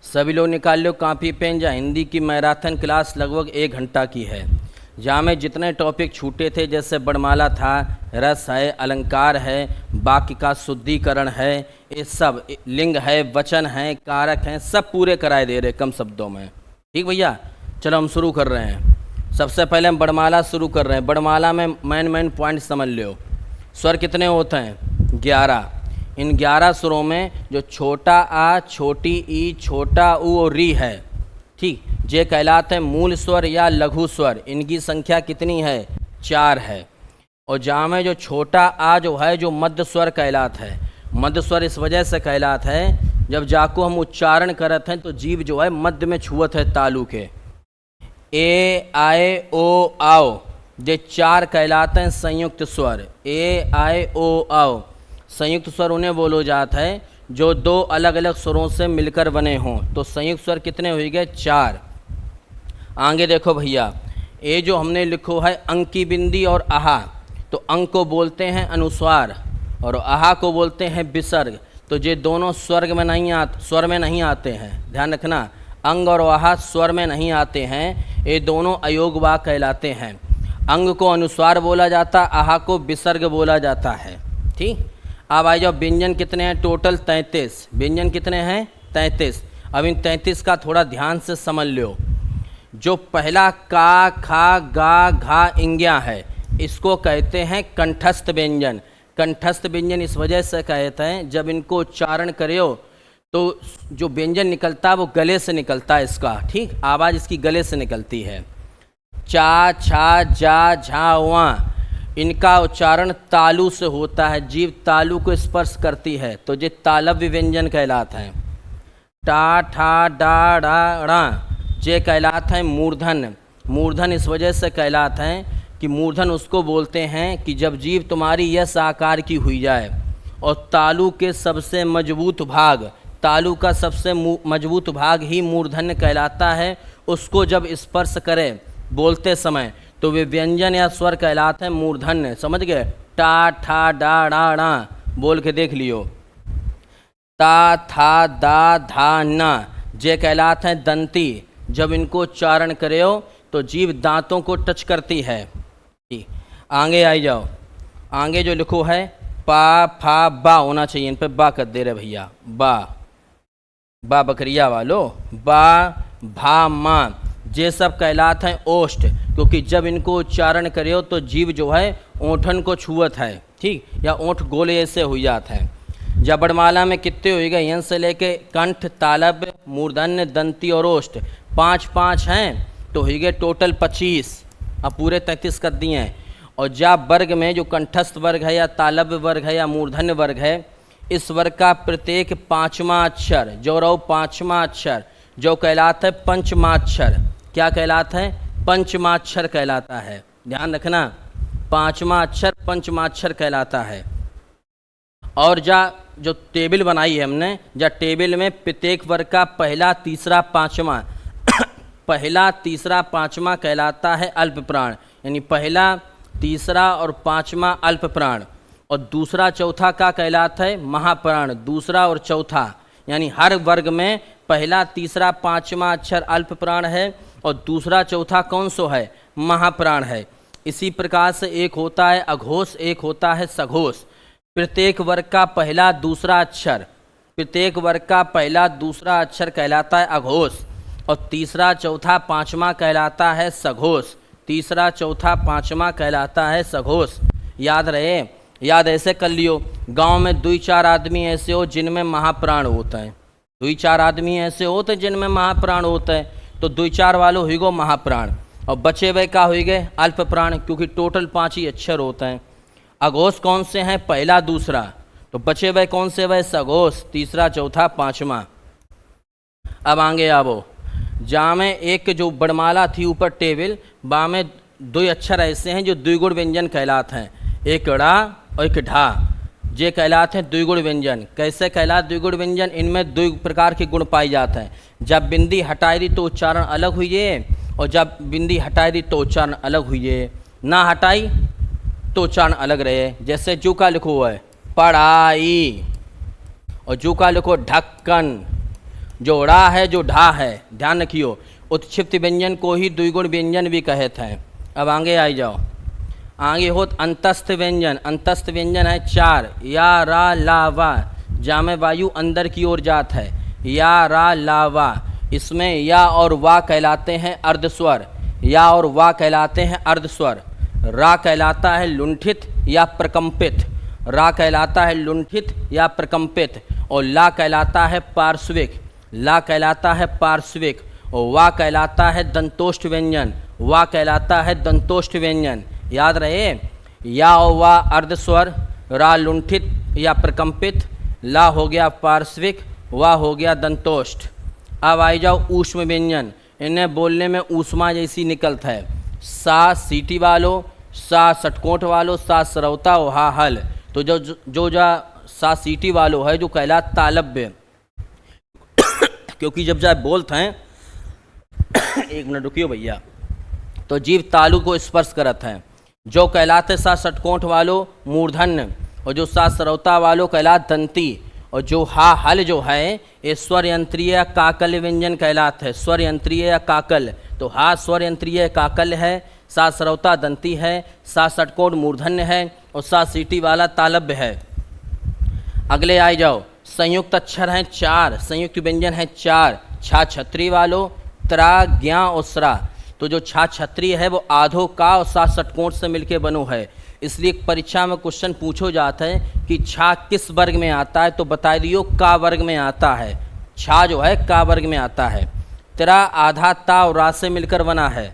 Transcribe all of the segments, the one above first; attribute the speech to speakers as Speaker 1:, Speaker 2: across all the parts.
Speaker 1: सभी लोग निकाल लो कापी पेन। जा हिंदी की मैराथन क्लास लगभग 1 घंटा की है, जहाँ में जितने टॉपिक छूटे थे, जैसे वर्णमाला था, रस है, अलंकार है, वाक्य का शुद्धिकरण है, ये सब, लिंग है, वचन है, कारक हैं, सब पूरे कराए दे रहे कम शब्दों में। ठीक भैया, चलो हम शुरू कर रहे हैं। सबसे पहले हम वर्णमाला शुरू कर रहे हैं। वर्णमाला में मेन पॉइंट समझ लो। स्वर कितने होते हैं? 11। इन 11 स्वरों में जो छोटा आ, छोटी ई, छोटा ऊ और री है, ठीक, ये कहलाते हैं मूल स्वर या लघु स्वर। इनकी संख्या कितनी है? 4 है। और जहाँ में जो छोटा आ जो है, जो मध्य स्वर कहलाता है। मध्य स्वर इस वजह से कहलाता है, जब जाको हम उच्चारण करते हैं तो जीभ जो है मध्य में छुअत है तालु के। ए, आए, ओ, आओ, ये 4 कहलाते हैं संयुक्त स्वर। ए, आए, ओ, आओ। संयुक्त स्वर उन्हें बोलो जाता है जो 2 अलग अलग स्वरों से मिलकर बने हों। तो संयुक्त स्वर कितने हो गए? 4। आगे देखो भैया, ये जो हमने लिखो है अंकी बिंदी और आहा, तो अंक को बोलते हैं अनुस्वार और आहा को बोलते हैं विसर्ग। तो ये दोनों स्वर में नहीं आते हैं, ध्यान रखना। अंग और आहा स्वर में नहीं आते हैं, ये दोनों अयोग वाक्य कहलाते हैं। अंग को अनुस्वार बोला जाता, आहा को विसर्ग बोला जाता है। ठीक, अब आ जाओ, व्यंजन कितने हैं? टोटल 33 व्यंजन कितने हैं? 33। अब इन 33 का थोड़ा ध्यान से समझ लो। जो पहला का, खा, गा, घा, इंग्या है, इसको कहते हैं कंठस्थ व्यंजन। कंठस्थ व्यंजन इस वजह से कहते हैं, जब इनको उच्चारण करो तो जो व्यंजन निकलता है वो गले से निकलता है इसका। ठीक, आवाज़ इसकी गले से निकलती है। चा, छा, जा, झा, वां, इनका उच्चारण तालु से होता है। जीभ तालु को स्पर्श करती है, तो ये तालव्य व्यंजन कहलाता है। टा, ठा, डा, डा, ड़ा, ये कहलाता है मूर्धन। मूर्धन इस वजह से कहलाता है कि मूर्धन उसको बोलते हैं कि जब जीभ तुम्हारी यस आकार की हुई जाए और तालु के सबसे मजबूत भाग, तालु का सबसे मजबूत भाग ही मूर्धन्य कहलाता है, उसको जब स्पर्श करे बोलते समय, तो वे व्यंजन या स्वर कहलाते हैं मूर्धन्य। समझ गए? टा, ठा, डा, डा, डा, बोल के देख लियो। ता, था, दा, धा, ना, ये कहलाते हैं दंती। जब इनको उच्चारण करो तो जीभ दांतों को टच करती है। आगे आई जाओ। आगे जो लिखो है पा, फा, बा होना चाहिए, इन पे बा कर दे रहे भैया। बा, बा बकरिया वालो, बा, भा, मा, ये सब कहलाते हैं ओष्ठ, क्योंकि जब इनको उच्चारण करो तो जीभ जो है ओंठन को छुअत है। ठीक, या ओंठ गोले ऐसे हो जाते हैं। जब वर्णमाला में कितने हो गए? यन से लेके कंठ, तालव्य, मूर्धन्य, दंती और ओष्ठ 5-5 हैं, तो हो गए टोटल 25। अब पूरे 33 कर दिए हैं। और जब वर्ग में जो कंठस्थ वर्ग है या तालव्य वर्ग है या मूर्धन्य वर्ग है, इस वर्ग का प्रत्येक 5वां अक्षर जो रहो 5वां अक्षर जो कहलाता है पंचमाक्षर। क्या कहलाता है? पंचमाक्षर कहलाता है। ध्यान रखना, 5वां अक्षर पंचमाक्षर कहलाता है। और जो टेबल बनाई है हमने, जा टेबल में प्रत्येक वर्ग का पहला, तीसरा, 5वां पहला, तीसरा, 5वां कहलाता है अल्प प्राण, यानी पहला, तीसरा और 5वां अल्प प्राण। और दूसरा, चौथा का कहलाता है महाप्राण। दूसरा और चौथा, यानी हर वर्ग में पहला, तीसरा, 5वां अक्षर अल्प प्राण है और दूसरा, चौथा कौन सो है? महाप्राण है। इसी प्रकार से एक होता है अघोष, एक होता है सघोष। प्रत्येक वर्ग का पहला, दूसरा अक्षर, प्रत्येक वर्ग का पहला, दूसरा अक्षर कहलाता है अघोष और तीसरा, चौथा, 5वां कहलाता है सघोष। तीसरा, चौथा, 5वां कहलाता है सघोष। याद रहे, याद ऐसे कर लियो। गांव में 2-4 आदमी ऐसे हो जिनमें महाप्राण होता है। 2-4 आदमी ऐसे होते हैं जिनमें महाप्राण होता है, तो 2-4 वालों हुई गो महाप्राण और बचे हुए का हुई गए अल्प प्राण, क्योंकि टोटल 5 ही अक्षर होते हैं। अघोष कौन से हैं? पहला, दूसरा, तो बचे हुए कौन से? वह सघोष, तीसरा, चौथा, 5वां। अब आगे आवो। जहाँ में एक जो वर्णमाला थी ऊपर टेबल, बा में 2 अक्षर ऐसे हैं जो द्विगुण व्यंजन कहलाते हैं, एक ड़ा और एक ढा। ये कहलाते हैं द्विगुण व्यंजन। कैसे कहलाते द्विगुण व्यंजन? इनमें 2 प्रकार के गुण पाए जाते हैं। जब बिंदी हटाई दी तो उच्चारण अलग हुई, और जब बिंदी हटाई दी तो उच्चारण अलग हुई, ना हटाई तो उच्चारण अलग रहे। जैसे जू का लिखो है पढ़ाई और जू का लिखो ढक्कन जो ड़ा है, जो ढा है, ध्यान रखियो। उत्क्षिप्त व्यंजन को ही द्विगुण व्यंजन भी कहते हैं। अब आगे आई जाओ, आगे होत अंतस्थ व्यंजन। अंतस्थ व्यंजन है 4, या रा ला वा, जामे वायु अंदर की ओर जात है, या रा ला वा। इसमें या और वा कहलाते हैं अर्धस्वर, या और वा कहलाते हैं अर्धस्वर। रा कहलाता है लुंठित या प्रकंपित, रा कहलाता है लुंठित या प्रकंपित, और ला कहलाता है पार्श्विक, ला कहलाता है पार्श्विक, और वा कहलाता है दंतोष्ठ व्यंजन, वा कहलाता है दंतोष्ठ व्यंजन। याद रहे, या और वा अर्धस्वर, रा लुंठित या प्रकंपित, ला हो गया पार्श्विक, वा हो गया दंतोष्ठ। अब आई जाओ ऊष्म व्यंजन। इन्हें बोलने में ऊष्मा जैसी निकलता है। सा सीटी वालो, सा षटकोट वालो, सा सरौता, हा हल। तो जो सा सीटी वालो है जो कहला तालब्य, क्योंकि जब जाए बोलते हैं एक मिनट रुकियो भैया, तो जीव तालु को स्पर्श करत हैं। जो कहलाते सा षटकोट वालो मूर्धन्य, और जो सा सरौता वालो कहला दंती, और जो हा हल जो है ये स्वर यंत्रीय या काकल व्यंजन कहलाते हैं। स्वर यंत्रीय या काकल, तो हा स्वर यंत्रीय काकल है, सा सरौता दंती है, सा षटकोट मूर्धन्य है, और सा सीटी वाला तालब्य है। अगले आई जाओ, संयुक्त अक्षर हैं 4, संयुक्त व्यंजन है 4, छा छत्री वालो, त्रा ज्ञा और स्रा। तो जो छा छत्री है वो आधो का और सा षटकोट से मिलके बनो है। इसलिए परीक्षा में क्वेश्चन पूछो जाता है कि छा किस वर्ग में आता है, तो बता दियो का वर्ग में आता है। छा जो है का वर्ग में आता है। त्रा आधा ता और रा से मिलकर बना है।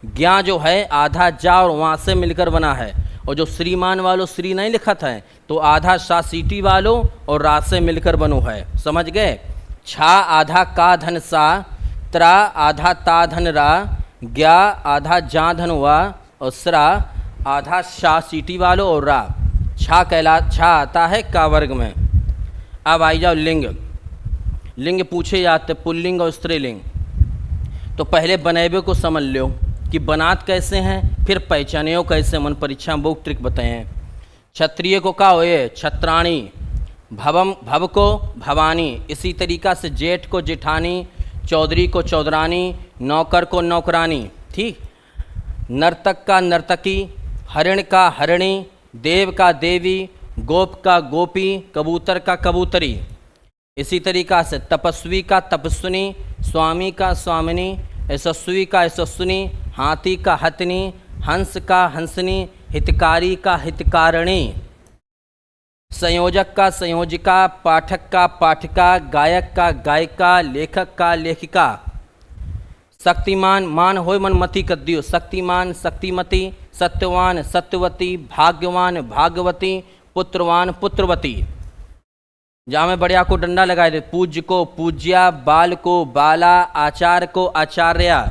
Speaker 1: ज्ञा जो है आधा जा और वहाँ से मिलकर बना है। और जो श्रीमान वालों श्री नहीं लिखत है तो आधा सा सीटी वालों और रा से मिलकर बनो है। समझ गए। छा आधा का धन सा, त्रा आधा ता धन रा, ज्ञा आधा जा धन वा, और स्रा आधा शा सीटी वालों और रा। छा आता है का वर्ग में। अब आई जाओ लिंग। लिंग पूछे जाते पुल्लिंग और स्त्रीलिंग। तो पहले बनेबे को समझ लो कि बनात कैसे हैं, फिर पहचाने कैसे। मन परीक्षा में बहुत ट्रिक बताए हैं। क्षत्रिय को का होए छत्राणी, भव को भवानी, इसी तरीक़ा से जेठ को जेठानी, चौधरी को चौधरानी, नौकर को नौकरानी। ठीक। नर्तक का नर्तकी, हरिण का हरिणी, देव का देवी, गोप का गोपी, कबूतर का कबूतरी। इसी तरीक़ा से तपस्वी का तपस्विनी, स्वामी का स्वामिनी, यशस्वी का यशस्विनी, हाथी का हथिनी, हंस का हंसनी, हितकारी का हितकारिणी, संयोजक का संयोजिका, पाठक का पाठिका, गायक का गायिका, लेखक का लेखिका। शक्तिमान मान होय मन मति कद्दियो, शक्तिमान शक्तिमती, सत्यवान सत्यवती, भाग्यवान भाग्यवती, पुत्रवान पुत्रवती। जहाँ में बढ़िया को डंडा लगाए दे। पूज्य को पूज्या, बाल को बाला, आचार्य को आचार्या,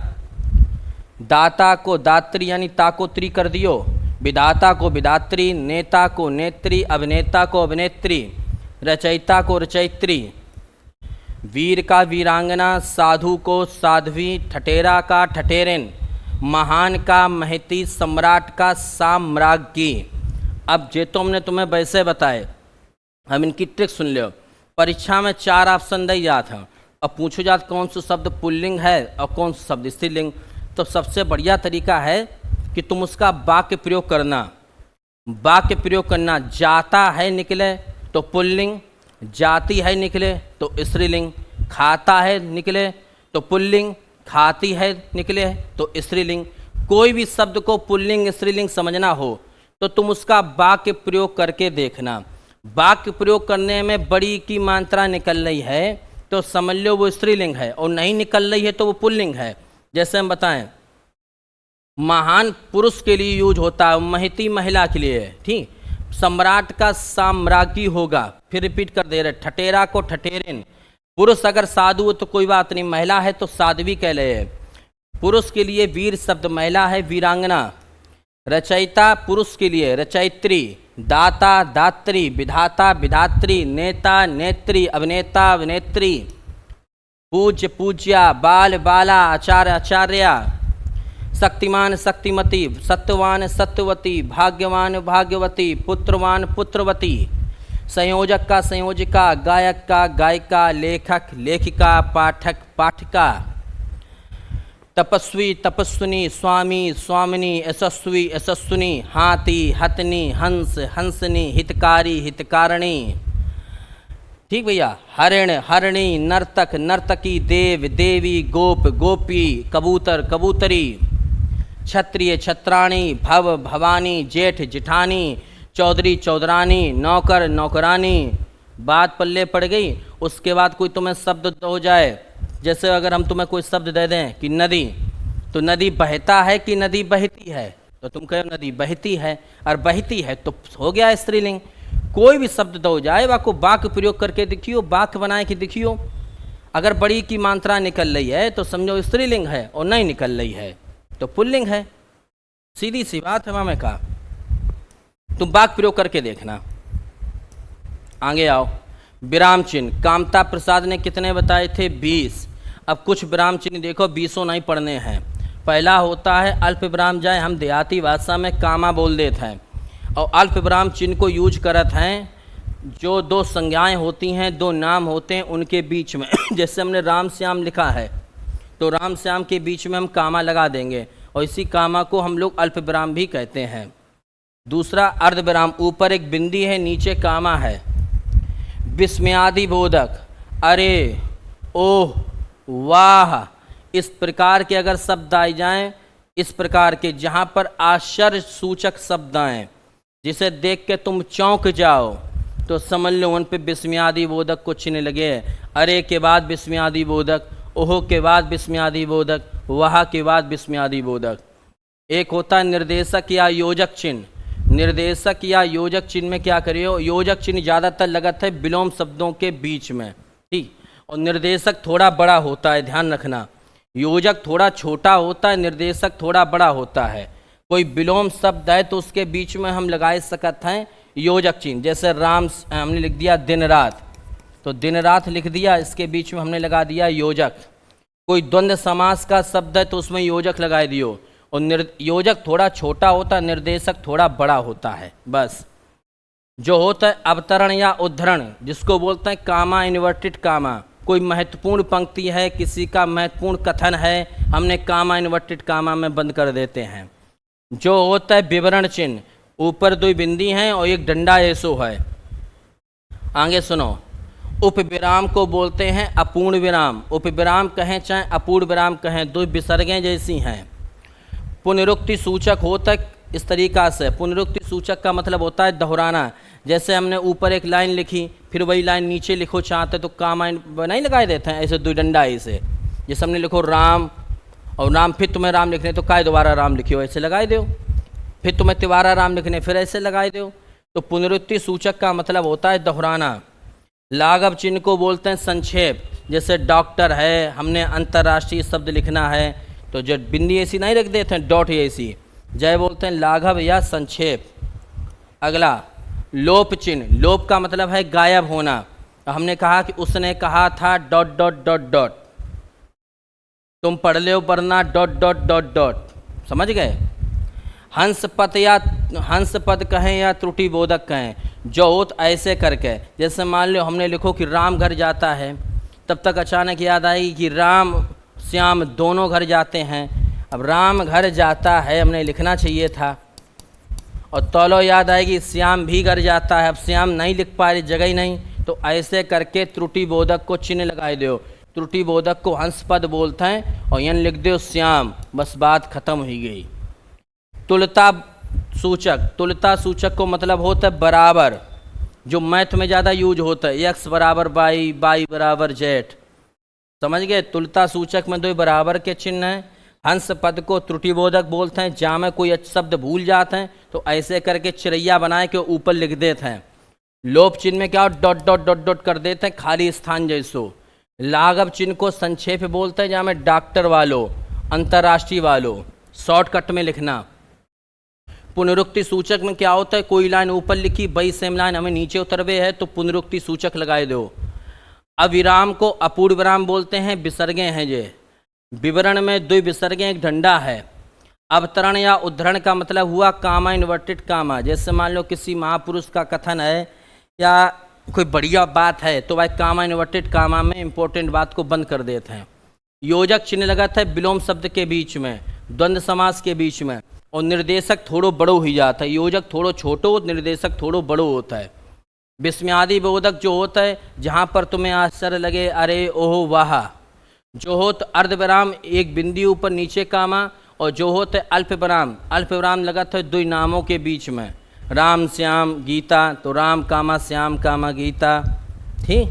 Speaker 1: दाता को दात्री यानी ताकोत्री कर दियो, विधाता को विधात्री, नेता को नेत्री, अभिनेता को अभिनेत्री, रचयिता को रचयित्री, वीर का वीरांगना, साधु को साध्वी, ठठेरा का ठठेरिन, महान का महती, सम्राट का साम्राज्ञी। अब जे तो हमने तुम्हें वैसे बताए, हम इनकी ट्रिक सुन लो। परीक्षा में 4 ऑप्शन दी जात हैं। अब पूछो जात कौन सा शब्द पुल्लिंग है और कौन सा शब्द स्त्रीलिंग। तो सबसे बढ़िया तरीका है कि तुम उसका वाक्य प्रयोग करना। वाक्य प्रयोग करना, जाता है निकले तो पुल्लिंग, जाती है निकले तो स्त्रीलिंग, खाता है निकले तो पुल्लिंग, खाती है निकले तो स्त्रीलिंग। कोई भी शब्द को पुल्लिंग स्त्रीलिंग समझना हो तो तुम उसका वाक्य प्रयोग करके देखना। वाक्य प्रयोग करने में बड़ी की मात्रा निकल रही है तो समझ लो वो स्त्रीलिंग है, और नहीं निकल रही है तो वो पुल्लिंग है। जैसे हम बताएं, महान पुरुष के लिए यूज होता है, महती महिला के लिए। ठीक। सम्राट का साम्राज्ञी होगा। फिर रिपीट कर दे रहे, ठठेरा को ठठेरिन। पुरुष अगर साधु हो तो कोई बात नहीं, महिला है तो साध्वी कह ले। पुरुष के लिए वीर शब्द, महिला है वीरांगना। रचयिता पुरुष के लिए रचयित्री, दाता दात्री, विधाता विधात्री, नेता नेत्री, अभिनेता अभिनेत्री, पूज्य पूज्या, बाल बाला, आचार्य आचार्या, शक्तिमान शक्तिमती, सत्यवान सत्यवती, भाग्यवान भाग्यवती, पुत्रवान पुत्रवती। संयोजक का संयोजिका, गायक का गायिका, लेखक लेखिका, पाठक पाठिका, तपस्वी तपस्विनी, स्वामी स्वामिनी, यशस्वी यशस्विनी, हाथी हथनी, हंस हंसनी, हितकारी हितकारिणी। ठीक भैया, हरिण हरिणी, नर्तक नर्तकी, देव देवी, गोप गोपी, कबूतर कबूतरी, क्षत्रिय छत्राणी, भव भवानी, जेठ जिठानी, चौधरी चौधरानी, नौकर नौकरानी। बात पल्ले पड़ गई। उसके बाद कोई तुम्हें शब्द हो जाए, जैसे अगर हम तुम्हें कोई शब्द दे दें कि नदी, तो नदी बहता है कि नदी बहती है, तो तुम कहो नदी बहती है, और बहती है तो हो गया स्त्रीलिंग। कोई भी शब्द दो जाए वाको बाक प्रयोग करके दिखियो, बाक बनाए कि दिखियो। अगर बड़ी की मात्रा निकल रही है तो समझो स्त्रीलिंग है, और नहीं निकल रही है तो पुल्लिंग है। सीधी सी बात है मामे का, तुम बाक प्रयोग करके देखना। आगे आओ। विराम चिन्ह कामता प्रसाद ने कितने बताए थे? 20। अब कुछ विराम चिन्ह देखो, 20 नहीं पढ़ने हैं। पहला होता है अल्प विराम, जाए हम देहाती भाषा में कामा बोल देते हैं, और अल्प विराम चिन्ह को यूज करत हैं जो दो संज्ञाएं होती हैं, दो नाम होते हैं उनके बीच में जैसे हमने राम श्याम लिखा है तो राम श्याम के बीच में हम कामा लगा देंगे, और इसी कामा को हम लोग अल्प विराम भी कहते हैं। दूसरा अर्ध विराम, ऊपर एक बिंदी है नीचे कामा है। विस्मयादि बोधक, अरे ओह वाह, इस प्रकार के अगर शब्द आए जाएं, इस प्रकार के जहाँ पर आश्चर्य सूचक शब्द आएं, जिसे देख के तुम चौंक जाओ, तो समझ लो उन पे विस्मयादि बोधक को चिन्ह लगे। अरे के बाद विस्मयादि बोधक, ओह के बाद विस्मयादि बोधक, वाह के बाद विस्मयादि बोधक। एक होता है निर्देशक या योजक चिन्ह। निर्देशक या योजक चिन्ह में क्या करियो, योजक चिन्ह ज़्यादातर लगत है विलोम शब्दों के बीच में, ठीक, और निर्देशक थोड़ा बड़ा होता है, ध्यान रखना। योजक थोड़ा छोटा होता है, निर्देशक थोड़ा बड़ा होता है। कोई विलोम शब्द है तो उसके बीच में हम लगाए सकते हैं योजक चिन्ह। जैसे राम हमने लिख दिया दिन रात, तो दिन रात लिख दिया, इसके बीच में हमने लगा दिया योजक। कोई द्वंद्व समास का शब्द है तो उसमें योजक लगाए दियो, और योजक थोड़ा छोटा होता है, निर्देशक थोड़ा बड़ा होता है। बस जो होता है अवतरण या उद्धरण, जिसको बोलते हैं कामा इन्वर्टेड कामा, कोई महत्वपूर्ण पंक्ति है, किसी का महत्वपूर्ण कथन है, हमने कामा इन्वर्टेड कामा में बंद कर देते हैं। जो होता है विवरण चिन्ह, ऊपर दो बिंदी हैं और एक डंडा ऐसो है। आगे सुनो। उप विराम को बोलते हैं अपूर्ण विराम। उप विराम कहें चाहे अपूर्ण विराम कहें, दो विसर्गें जैसी हैं। पुनरुक्ति सूचक होता है इस तरीक़ा से। पुनरुक्ति सूचक का मतलब होता है दोहराना। जैसे हमने ऊपर एक लाइन लिखी, फिर वही लाइन नीचे लिखो चाहते तो कामा नहीं लगाए देते हैं, ऐसे दो डंडा ऐसे। जैसे हमने लिखो राम, और नाम फिर तुम्हें राम लिखने तो काय दोबारा राम लिखियो, ऐसे लगाए दो। फिर तुम्हें तिवारा राम लिखने, फिर ऐसे लगाए दो। तो पुनरुक्ति सूचक का मतलब होता है दोहराना। लाघव चिन्ह को बोलते हैं संक्षेप। जैसे डॉक्टर है, हमने अंतर्राष्ट्रीय शब्द लिखना है तो जो बिंदी ऐसी नहीं रख देते हैं, डॉट ऐसी, जय बोलते हैं लाघव या संक्षेप। अगला लोप चिन्ह। लोप का मतलब है गायब होना। हमने कहा कि उसने कहा था डॉट डॉट डॉट डॉट, तुम पढ़ लो पढ़ना डॉट डॉट डॉट डॉट, समझ गए। हंस पद कहें या त्रुटि बोधक कहें, जो होत ऐसे करके। जैसे मान लो हमने लिखो कि राम घर जाता है, तब तक अचानक याद आएगी कि राम श्याम दोनों घर जाते हैं। अब राम घर जाता है हमने लिखना चाहिए था, और तौलो याद आएगी श्याम भी घर जाता है। अब श्याम नहीं लिख पा रही, जगह ही नहीं, तो ऐसे करके त्रुटि बोधक को चिन्ह लगाए दो। त्रुटि बोधक को हंस पद बोलते हैं, और यन लिख दो श्याम, बस बात खत्म हो गई। तुलता सूचक। तुलता सूचक को मतलब होता है बराबर, जो मैथ में ज़्यादा यूज होता है। x बराबर बाई, बाई बराबर जेठ, समझ गए। तुलता सूचक में दो बराबर के चिन्ह हैं। हंस पद को त्रुटि बोधक बोलते हैं, जहाँ में कोई शब्द भूल जाते हैं तो ऐसे करके चिरैया बनाए के ऊपर लिख देते हैं। लोप चिन्ह में क्या डॉट डॉट डॉट डॉट कर देते हैं, खाली स्थान जैसो। लाघव चिन्ह को संक्षेप बोलते हैं, जहाँ में डॉक्टर वालों, अंतर्राष्ट्रीय वालों, शॉर्टकट में लिखना। पुनरुक्ति सूचक में क्या होता है, कोई लाइन ऊपर लिखी, वही सेम लाइन हमें नीचे उतरवे है तो पुनरुक्ति सूचक लगाए दो। अविराम को अपूर्ण विराम बोलते हैं, विसर्गें हैं जे। विवरण में दो विसर्गें, एक डंडा है। अवतरण या उद्धरण का मतलब हुआ कामा इन्वर्टेड कामा। जैसे मान लो किसी महापुरुष का कथन है या कोई बढ़िया बात है तो भाई कामा इन्वर्टेड कामा में इंपॉर्टेंट बात को बंद कर देते हैं। योजक चिन्ह लगा था विलोम शब्द के बीच में, द्वंद्व समास के बीच में, और निर्देशक थोड़ो बड़ो ही जाता है। योजक थोड़ो छोटो, निर्देशक थोड़ो बड़ो होता है। विस्मयादि बोधक जो होता है जहाँ पर तुम्हें आश्चर्य लगे, अरे ओह वाह, जो हो तो अर्धविराम एक बिंदु ऊपर नीचे कामा, और जो होता है अल्पविराम लगा था दो नामों के बीच में, राम श्याम गीता, तो राम कामा श्याम कामा गीता। ठीक,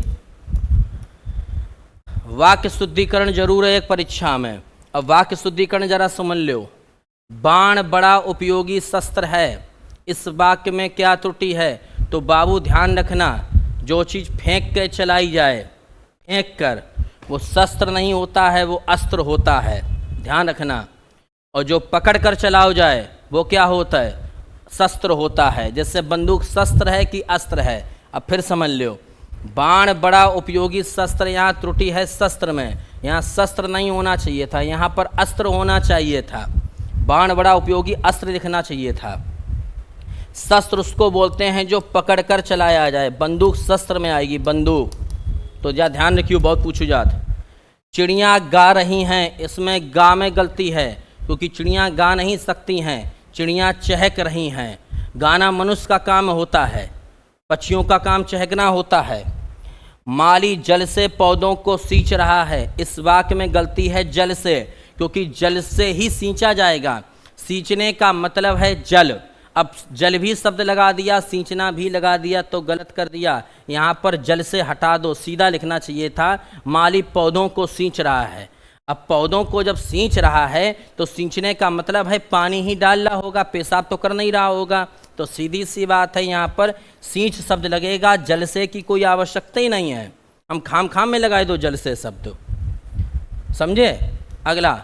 Speaker 1: वाक्य शुद्धिकरण जरूर है एक परीक्षा में। अब वाक्य शुद्धिकरण जरा समझ लो। बाण बड़ा उपयोगी शस्त्र है, इस वाक्य में क्या त्रुटि है? तो बाबू ध्यान रखना, जो चीज़ फेंक के चलाई जाए, फेंक कर, वो शस्त्र नहीं होता है, वो अस्त्र होता है, ध्यान रखना। और जो पकड़ कर चलाओ जाए वो क्या होता है? शस्त्र होता है। जैसे बंदूक शस्त्र है कि अस्त्र है? अब फिर समझ लो, बाण बड़ा उपयोगी शस्त्र, यहाँ त्रुटि है शस्त्र में, यहाँ शस्त्र नहीं होना चाहिए था, यहाँ पर अस्त्र होना चाहिए था। बाण बड़ा उपयोगी अस्त्र लिखना चाहिए था। शस्त्र उसको बोलते हैं जो पकड़ कर चलाया जाए, बंदूक शस्त्र में आएगी, बंदूक। तो जा ध्यान रखियो, बहुत पूछू जात। चिड़ियाँ गा रही हैं, इसमें गा में गलती है, क्योंकि चिड़ियाँ गा नहीं सकती हैं, चिड़ियाँ चहक रही हैं। गाना मनुष्य का काम होता है, पक्षियों का काम चहकना होता है। माली जल से पौधों को सींच रहा है, इस वाक्य में गलती है जल से, क्योंकि जल से ही सींचा जाएगा। सींचने का मतलब है जल, अब जल भी शब्द लगा दिया, सींचना भी लगा दिया, तो गलत कर दिया। यहाँ पर जल से हटा दो, सीधा लिखना चाहिए था माली पौधों को सींच रहा है। अब पौधों को जब सींच रहा है तो सींचने का मतलब है पानी ही डाल रहा होगा, पेशाब तो कर नहीं रहा होगा। तो सीधी सी बात है, यहाँ पर सींच शब्द लगेगा, जल से की कोई आवश्यकता ही नहीं है। हम खाम में लगाए दो जल से शब्द, समझे। अगला,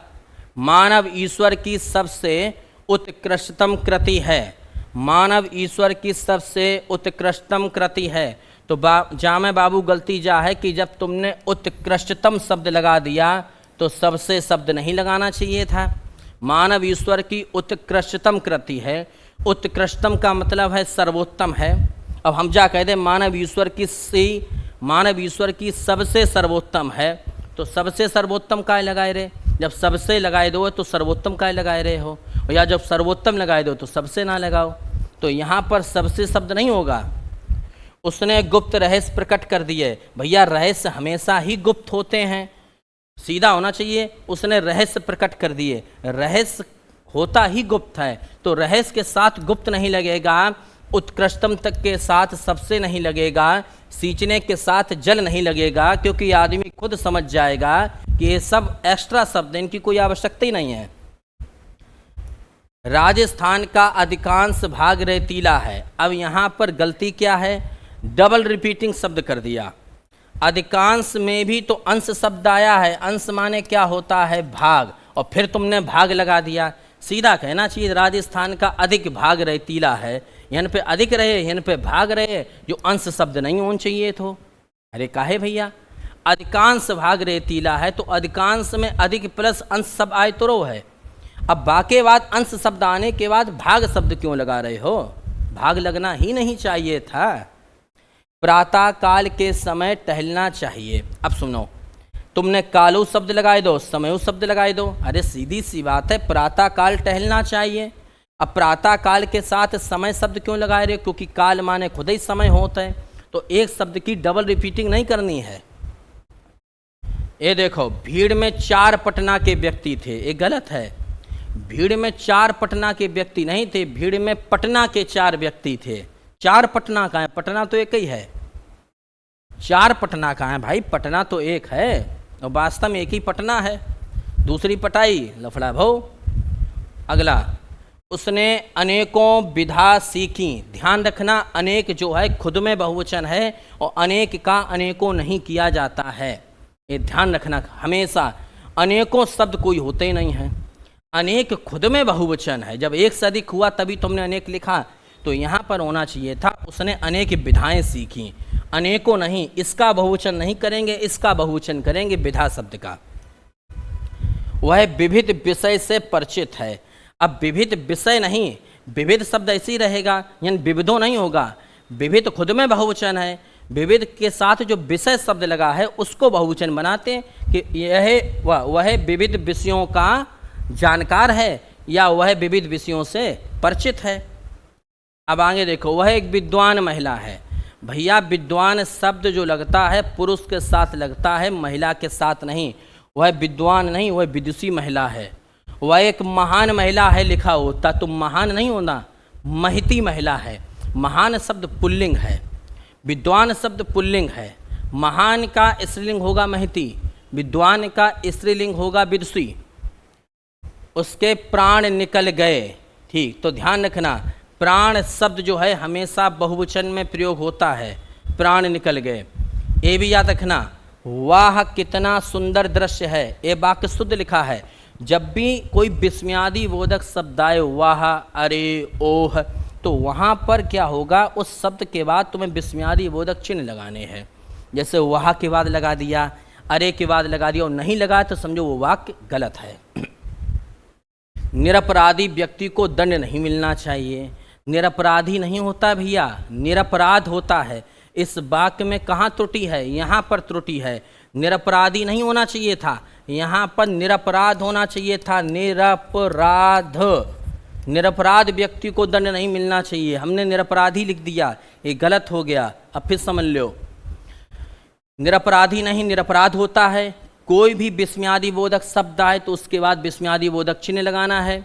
Speaker 1: मानव ईश्वर की सबसे उत्कृष्टतम कृति है। मानव ईश्वर की सबसे उत्कृष्टतम कृति है। तो जामे बाबू गलती जा है कि जब तुमने उत्कृष्टतम शब्द लगा दिया तो सबसे शब्द नहीं लगाना चाहिए था। मानव ईश्वर की उत्कृष्टतम कृति है, उत्कृष्टतम का मतलब है सर्वोत्तम है। अब हम जा कह दे मानव ईश्वर की सबसे सर्वोत्तम है, तो सबसे सर्वोत्तम काय लगाए रहे? जब सबसे लगाए दो तो सर्वोत्तम काय लगाए रहे हो, या जब सर्वोत्तम लगाए दो तो सबसे ना लगाओ। तो यहाँ पर सबसे शब्द नहीं होगा। उसने गुप्त रहस्य प्रकट कर दिए, भैया रहस्य हमेशा ही गुप्त होते हैं, सीधा होना चाहिए। उसने रहस्य प्रकट कर दिए, रहस्य होता ही गुप्त है, तो रहस्य के साथ गुप्त नहीं लगेगा, उत्कृष्टतम तक के साथ सबसे नहीं लगेगा, सींचने के साथ जल नहीं लगेगा, क्योंकि आदमी खुद समझ जाएगा कि ये सब एक्स्ट्रा शब्द, इनकी कोई आवश्यकता ही नहीं है। राजस्थान का अधिकांश भाग रेतीला है। अब यहाँ पर गलती क्या है? डबल रिपीटिंग शब्द कर दिया। अधिकांश में भी तो अंश शब्द आया है, अंश माने क्या होता है? भाग, और फिर तुमने भाग लगा दिया। सीधा कहना चाहिए राजस्थान का अधिक भाग रेतीला है, यहाँ पे अधिक रहे, यहाँ पे भाग रहे, जो अंश शब्द नहीं होना चाहिए तो। अरे काहे भैया, अधिकांश भाग रेतीला है तो अधिकांश में अधिक प्लस अंश शब्द आए तो रो है। अब बाके बाद अंश शब्द आने के बाद भाग शब्द क्यों लगा रहे हो? भाग लगना ही नहीं चाहिए था। प्रातः काल के समय टहलना चाहिए। अब सुनो, तुमने कालू शब्द लगाए दो, समयु शब्द लगाए दो, अरे सीधी सी बात है, प्रातः काल टहलना चाहिए। अब प्रातः काल के साथ समय शब्द क्यों लगाए रहे? क्योंकि काल माने खुद ही समय होता है, तो एक शब्द की डबल रिपीटिंग नहीं करनी है। ये देखो, भीड़ में 4 पटना के व्यक्ति थे, ये गलत है। भीड़ में 4 पटना के व्यक्ति नहीं थे, भीड़ में पटना के 4 व्यक्ति थे। 4 पटना कहाँ है? पटना तो एक ही है। 4 पटना कहाँ है भाई? पटना तो एक है, और वास्तव में एक ही पटना है, दूसरी पटाई लफड़ा भो। अगला, उसने अनेकों विधा सीखी। ध्यान रखना, अनेक जो है खुद में बहुवचन है, और अनेक का अनेकों नहीं किया जाता है, ये ध्यान रखना हमेशा। अनेकों शब्द कोई होते ही नहीं है, अनेक खुद में बहुवचन है। जब एक से अधिक हुआ तभी तुमने अनेक लिखा, तो यहाँ पर होना चाहिए था उसने अनेक विधाएं सीखी, अनेकों नहीं। इसका बहुवचन नहीं करेंगे, इसका बहुवचन करेंगे विधा शब्द का। वह विविध विषय से परिचित है। अब विविध विषय नहीं, विविध शब्द ऐसे ही रहेगा, यानी विविधों नहीं होगा। विविध खुद में बहुवचन है, विविध के साथ जो विषय शब्द लगा है उसको बहुवचन बनाते हैं कि यह वह विविध विषयों का जानकार है या वह विविध विषयों से परिचित है। अब आगे देखो, वह एक विद्वान महिला है। भैया विद्वान शब्द जो लगता है पुरुष के साथ लगता है, महिला के साथ नहीं। वह विद्वान नहीं, वह विदुषी महिला है। वह एक महान महिला है लिखा होता तो महान नहीं होना, महती महिला है। महान शब्द पुल्लिंग है, विद्वान शब्द पुल्लिंग है। महान का स्त्रीलिंग होगा महती, विद्वान का स्त्रीलिंग होगा विदुषी। उसके प्राण निकल गए, ठीक, तो ध्यान रखना प्राण शब्द जो है हमेशा बहुवचन में प्रयोग होता है, प्राण निकल गए। ये भी याद रखना, वाह कितना सुंदर दृश्य है, ये वाक्य शुद्ध लिखा है। जब भी कोई विस्मयादि बोधक शब्द आए, वाह, अरे, ओह, तो वहाँ पर क्या होगा, उस शब्द के बाद तुम्हें विस्मयादि बोधक चिन्ह लगाने हैं। जैसे वाह के बाद लगा दिया, अरे के बाद लगा दिया और नहीं लगा तो समझो वो वाक्य गलत है। निरपराधी व्यक्ति को दंड नहीं मिलना चाहिए। निरपराधी नहीं होता भैया, निरपराध होता है। इस वाक्य में कहाँ त्रुटि है, यहाँ पर त्रुटि है। निरपराधी नहीं होना चाहिए था, यहाँ पर निरपराध होना चाहिए था। निरपराध, निरपराध व्यक्ति को दंड नहीं मिलना चाहिए, हमने निरपराधी लिख दिया, ये गलत हो गया। अब फिर समझ लो, निरपराधी नहीं निरपराध होता है। कोई भी विस्मयादि बोधक शब्द आए तो उसके बाद विस्मयादि बोधक चिन्ह लगाना है।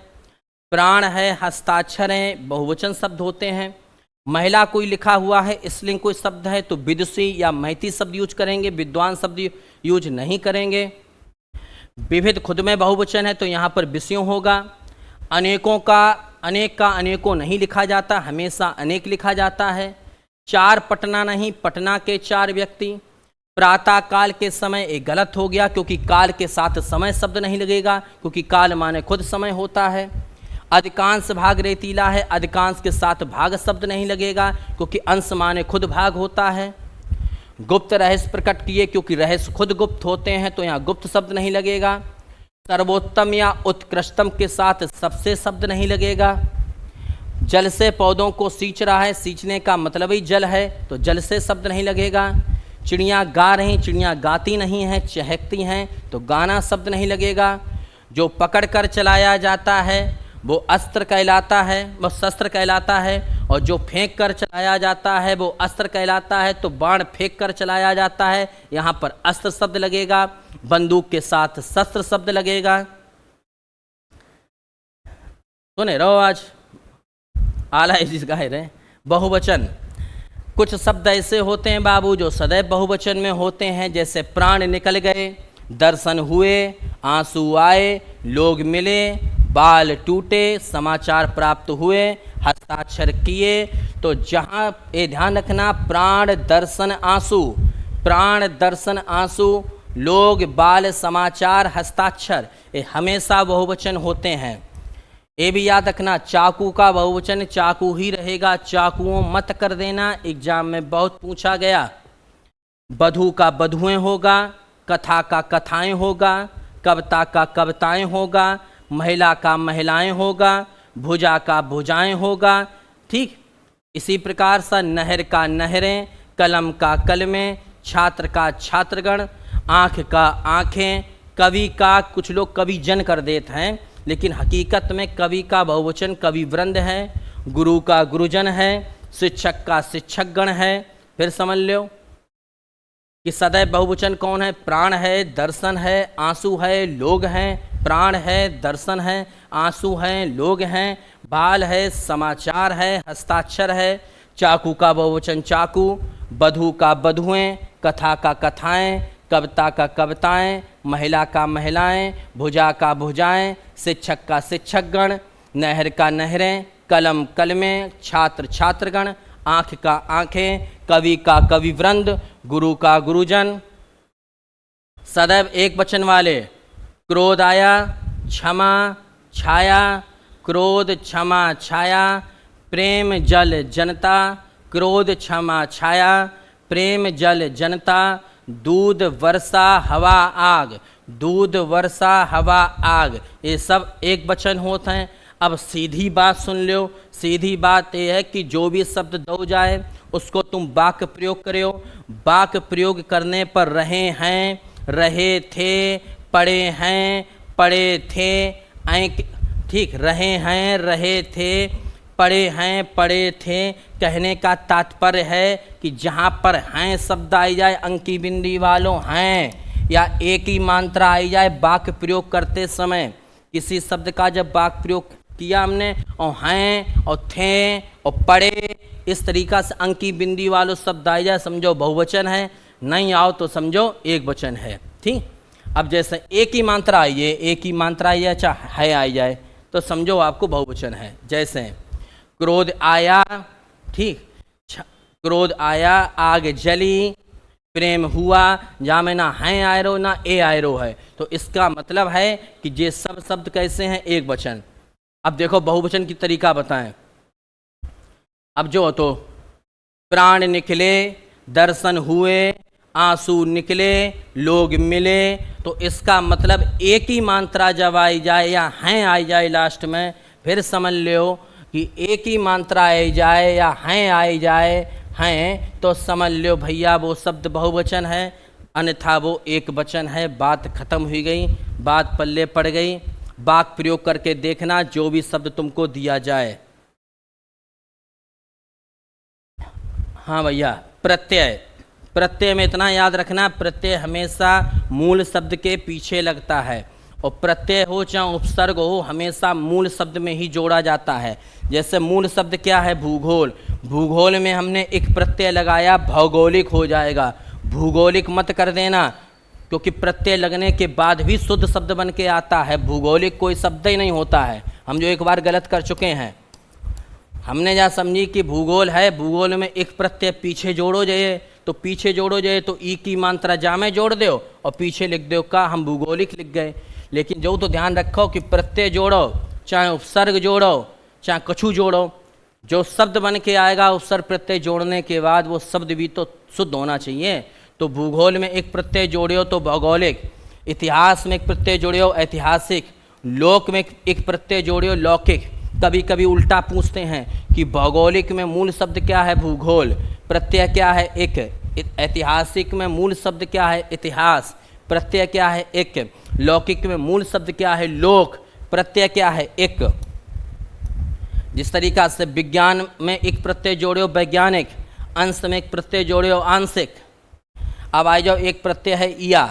Speaker 1: प्राण है, हस्ताक्षर हैं, बहुवचन शब्द होते हैं। महिला कोई लिखा हुआ है, स्त्रीलिंग कोई शब्द है तो विदुषी या महती शब्द यूज करेंगे, विद्वान शब्द यूज नहीं करेंगे। विविध खुद में बहुवचन है तो यहाँ पर विषयों होगा। अनेकों का, अनेक का अनेकों नहीं लिखा जाता, हमेशा अनेक लिखा जाता है। चार पटना नहीं, पटना के चार व्यक्ति। प्रातः काल के समय एक गलत हो गया क्योंकि काल के साथ समय शब्द नहीं लगेगा, क्योंकि काल माने खुद समय होता है। अधिकांश भाग रेतीला है, अधिकांश के साथ भाग शब्द नहीं लगेगा क्योंकि अंश माने खुद भाग होता है। गुप्त रहस्य प्रकट किए, क्योंकि रहस्य खुद गुप्त होते हैं तो यहाँ गुप्त शब्द नहीं लगेगा। सर्वोत्तम या उत्कृष्टतम के साथ सबसे शब्द नहीं लगेगा। जल से पौधों को सींच रहा है, सींचने का मतलब ही जल है तो जल से शब्द नहीं लगेगा। चिड़िया गा रही, चिड़िया गाती नहीं हैं, चहकती हैं तो गाना शब्द नहीं लगेगा। जो पकड़ कर चलाया जाता है वो अस्त्र कहलाता है, वो शस्त्र कहलाता है। और जो फेंक कर चलाया जाता है वो अस्त्र कहलाता है, तो बाण फेंक कर चलाया जाता है, यहाँ पर अस्त्र शब्द लगेगा। बंदूक के साथ शस्त्र शब्द लगेगा। सुने रहो, आज आला इस गाय रहे। बहुवचन, कुछ शब्द ऐसे होते हैं बाबू जो सदैव बहुवचन में होते हैं, जैसे प्राण निकल गए, दर्शन हुए, आंसू आए, लोग मिले, बाल टूटे, समाचार प्राप्त हुए, हस्ताक्षर किए। तो जहाँ ये ध्यान रखना, प्राण दर्शन आंसू, प्राण दर्शन आंसू, लोग बाल समाचार हस्ताक्षर, ये हमेशा बहुवचन होते हैं। ये भी याद रखना, चाकू का बहुवचन चाकू ही रहेगा, चाकुओं मत कर देना, एग्जाम में बहुत पूछा गया। बधू का बधुएं होगा, कथा का कथाएं होगा, कविता का कविताएं होगा, महिला का महिलाएं होगा, भुजा का भुजाएं होगा। ठीक इसी प्रकार से नहर का नहरें, कलम का कलमें, छात्र का छात्रगण, आँख का आँखें, कवि का कुछ लोग कवि जन कर देते हैं, लेकिन हकीकत में कवि का बहुवचन कवि वृंद है, गुरु का गुरुजन है, शिक्षक का शिक्षकगण है। फिर समझ लो कि सदैव बहुवचन कौन है, प्राण है, दर्शन है, आंसू है, लोग हैं। प्राण है, दर्शन है, आंसू हैं, लोग हैं, बाल है, समाचार है, हस्ताक्षर है। चाकू का बहुवचन चाकू, बधू का बधुएं, कथा का कथाएं, कविता का कविताएं, महिला का महिलाएं, भुजा का भुजाएं, शिक्षक का शिक्षकगण, नहर का नहरें, कलम कलमें, छात्र छात्रगण, आँख का आँखें, कवि का कविवृंद, गुरु का गुरुजन। सदैव एक वचन वाले, क्रोध आया, क्षमा, छाया, क्रोध क्षमा छाया, प्रेम जल जनता, क्रोध क्षमा छाया, प्रेम जल जनता, दूध वर्षा हवा आग, दूध वर्षा हवा आग, ये सब एक वचन होते हैं। अब सीधी बात सुन लो। सीधी बात यह है कि जो भी शब्द दो जाए उसको तुम वाक्य प्रयोग करो। वाक्य प्रयोग करने पर रहे हैं, रहे थे, पढ़े हैं, पढ़े थे, ठीक, रहे हैं, रहे थे, पढ़े हैं, पढ़े थे। कहने का तात्पर्य है कि जहाँ पर हैं शब्द आई जाए अंकी बिंदी वालों हैं, या एक ही मात्रा आई जाए वाक्य प्रयोग करते समय, किसी शब्द का जब वाक्य प्रयोग किया हमने और हैं और थे और पढ़े, इस तरीक़ा से अंकी बिंदी वालों शब्द आई जाए समझो बहुवचन है, नहीं आओ तो समझो एक वचन है। ठीक, अब जैसे एक ही मात्रा आई है, एक ही मात्रा आई है चाहे है आई जाए तो समझो आपको बहुवचन है। जैसे क्रोध आया, ठीक, क्रोध आया, आग जली, प्रेम हुआ, जहाँ में ना है आयरो ना ए आयरो है, तो इसका मतलब है कि ये सब शब्द कैसे हैं, एक वचन। अब देखो बहुवचन की तरीका बताएं। अब जो तो प्राण निकले, दर्शन हुए, आंसू निकले, लोग मिले, तो इसका मतलब एक ही मात्रा जब आई जाए या हैं आई जाए लास्ट में, फिर समझ लो कि एक ही मात्रा आई जाए या हैं आई जाए हैं, तो समझ लो भैया वो शब्द बहुवचन है, अन्यथा वो एक वचन है। बात खत्म हुई गई, बात पल्ले पड़ गई। वाक्य प्रयोग करके देखना जो भी शब्द तुमको दिया जाए। हाँ भैया, प्रत्यय, प्रत्यय में इतना याद रखना, प्रत्यय हमेशा मूल शब्द के पीछे लगता है, और प्रत्यय हो चाहे उपसर्ग हो हमेशा मूल शब्द में ही जोड़ा जाता है। जैसे मूल शब्द क्या है, भूगोल, भूगोल में हमने एक प्रत्यय लगाया, भौगोलिक हो जाएगा। भूगोलिक मत कर देना, क्योंकि प्रत्यय लगने के बाद भी शुद्ध शब्द बन के आता है, भूगोलिक कोई शब्द ही नहीं होता है। हम जो एक बार गलत कर चुके हैं, हमने जहाँ समझी कि भूगोल है, भूगोल में एक प्रत्यय पीछे जोड़ो जाए, तो पीछे जोड़ो जाए तो ई की मात्रा जा में जोड़ दो और पीछे लिख दो का, हम भूगोलिक लिख गए। लेकिन जो तो ध्यान रखो कि प्रत्यय जोड़ो चाहे उपसर्ग जोड़ो चाहे कछु जोड़ो, जो शब्द बन के आएगा उपसर्ग प्रत्यय जोड़ने के बाद वो शब्द भी तो शुद्ध होना चाहिए। तो भूगोल में एक प्रत्यय जोड़ियो तो भौगोलिक, इतिहास में एक प्रत्यय जोड़ियो ऐतिहासिक, लोक में एक प्रत्यय जोड़ियो लौकिक। कभी कभी उल्टा पूछते हैं कि भौगोलिक में मूल शब्द क्या है, भूगोल, प्रत्यय क्या है एक, ऐतिहासिक में मूल शब्द क्या है, इतिहास, प्रत्यय क्या है एक, लौकिक में मूल शब्द क्या है, लोक, प्रत्यय क्या है एक। जिस तरीका से विज्ञान में एक प्रत्यय जोड़ियो वैज्ञानिक, अंश में एक प्रत्यय जोड़ियो आंशिक। अब आ जाओ एक प्रत्यय है इया,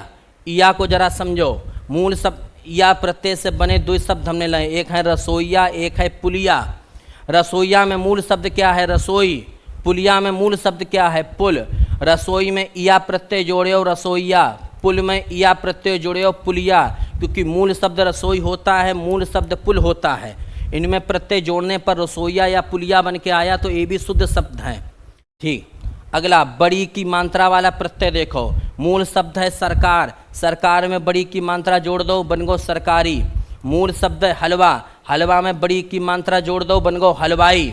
Speaker 1: इया को जरा समझो। मूल शब्द या प्रत्यय से बने दो शब्द हमने लाए, एक है रसोईया, एक है पुलिया। रसोईया में मूल शब्द क्या है, रसोई, पुलिया में मूल शब्द क्या है, पुल। रसोई में इया प्रत्यय जोड़ियो रसोईया, पुल में इया प्रत्यय जोड़ियो पुलिया, क्योंकि मूल शब्द रसोई होता है, मूल शब्द पुल होता है। इनमें प्रत्यय जोड़ने पर रसोईया या पुलिया बन के आया तो ये भी शुद्ध शब्द हैं। ठीक, अगला बड़ी की मात्रा वाला प्रत्यय देखो, मूल शब्द है सरकार, सरकार में बड़ी की मात्रा जोड़ दो बन गो सरकारी। मूल शब्द है हलवा, हलवा में बड़ी की मात्रा जोड़ दो बन गो हलवाई।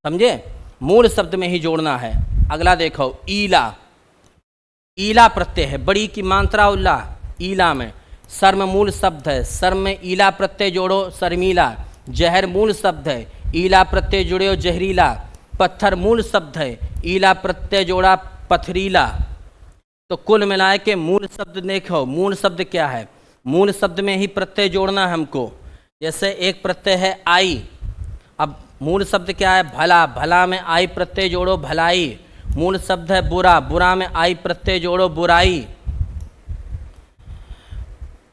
Speaker 1: समझे, मूल शब्द में ही जोड़ना है। अगला देखो ईला, ईला प्रत्यय है, बड़ी की मात्रा उल्ला, ईला में। सर में मूल शब्द है, सर में ईला प्रत्यय जोड़ो शर्मीला। जहर मूल शब्द है, ईला प्रत्यय जोड़ो जहरीला। पत्थर मूल शब्द है, ईला प्रत्यय जोड़ा पथरीला। तो कुल मिलाए के मूल शब्द देखो, मूल शब्द क्या है, मूल शब्द में ही प्रत्यय जोड़ना है हमको। जैसे एक प्रत्यय है आई, अब मूल शब्द क्या है, भला, भला में आई प्रत्यय जोड़ो भलाई। मूल शब्द है बुरा, बुरा में आई प्रत्यय जोड़ो बुराई।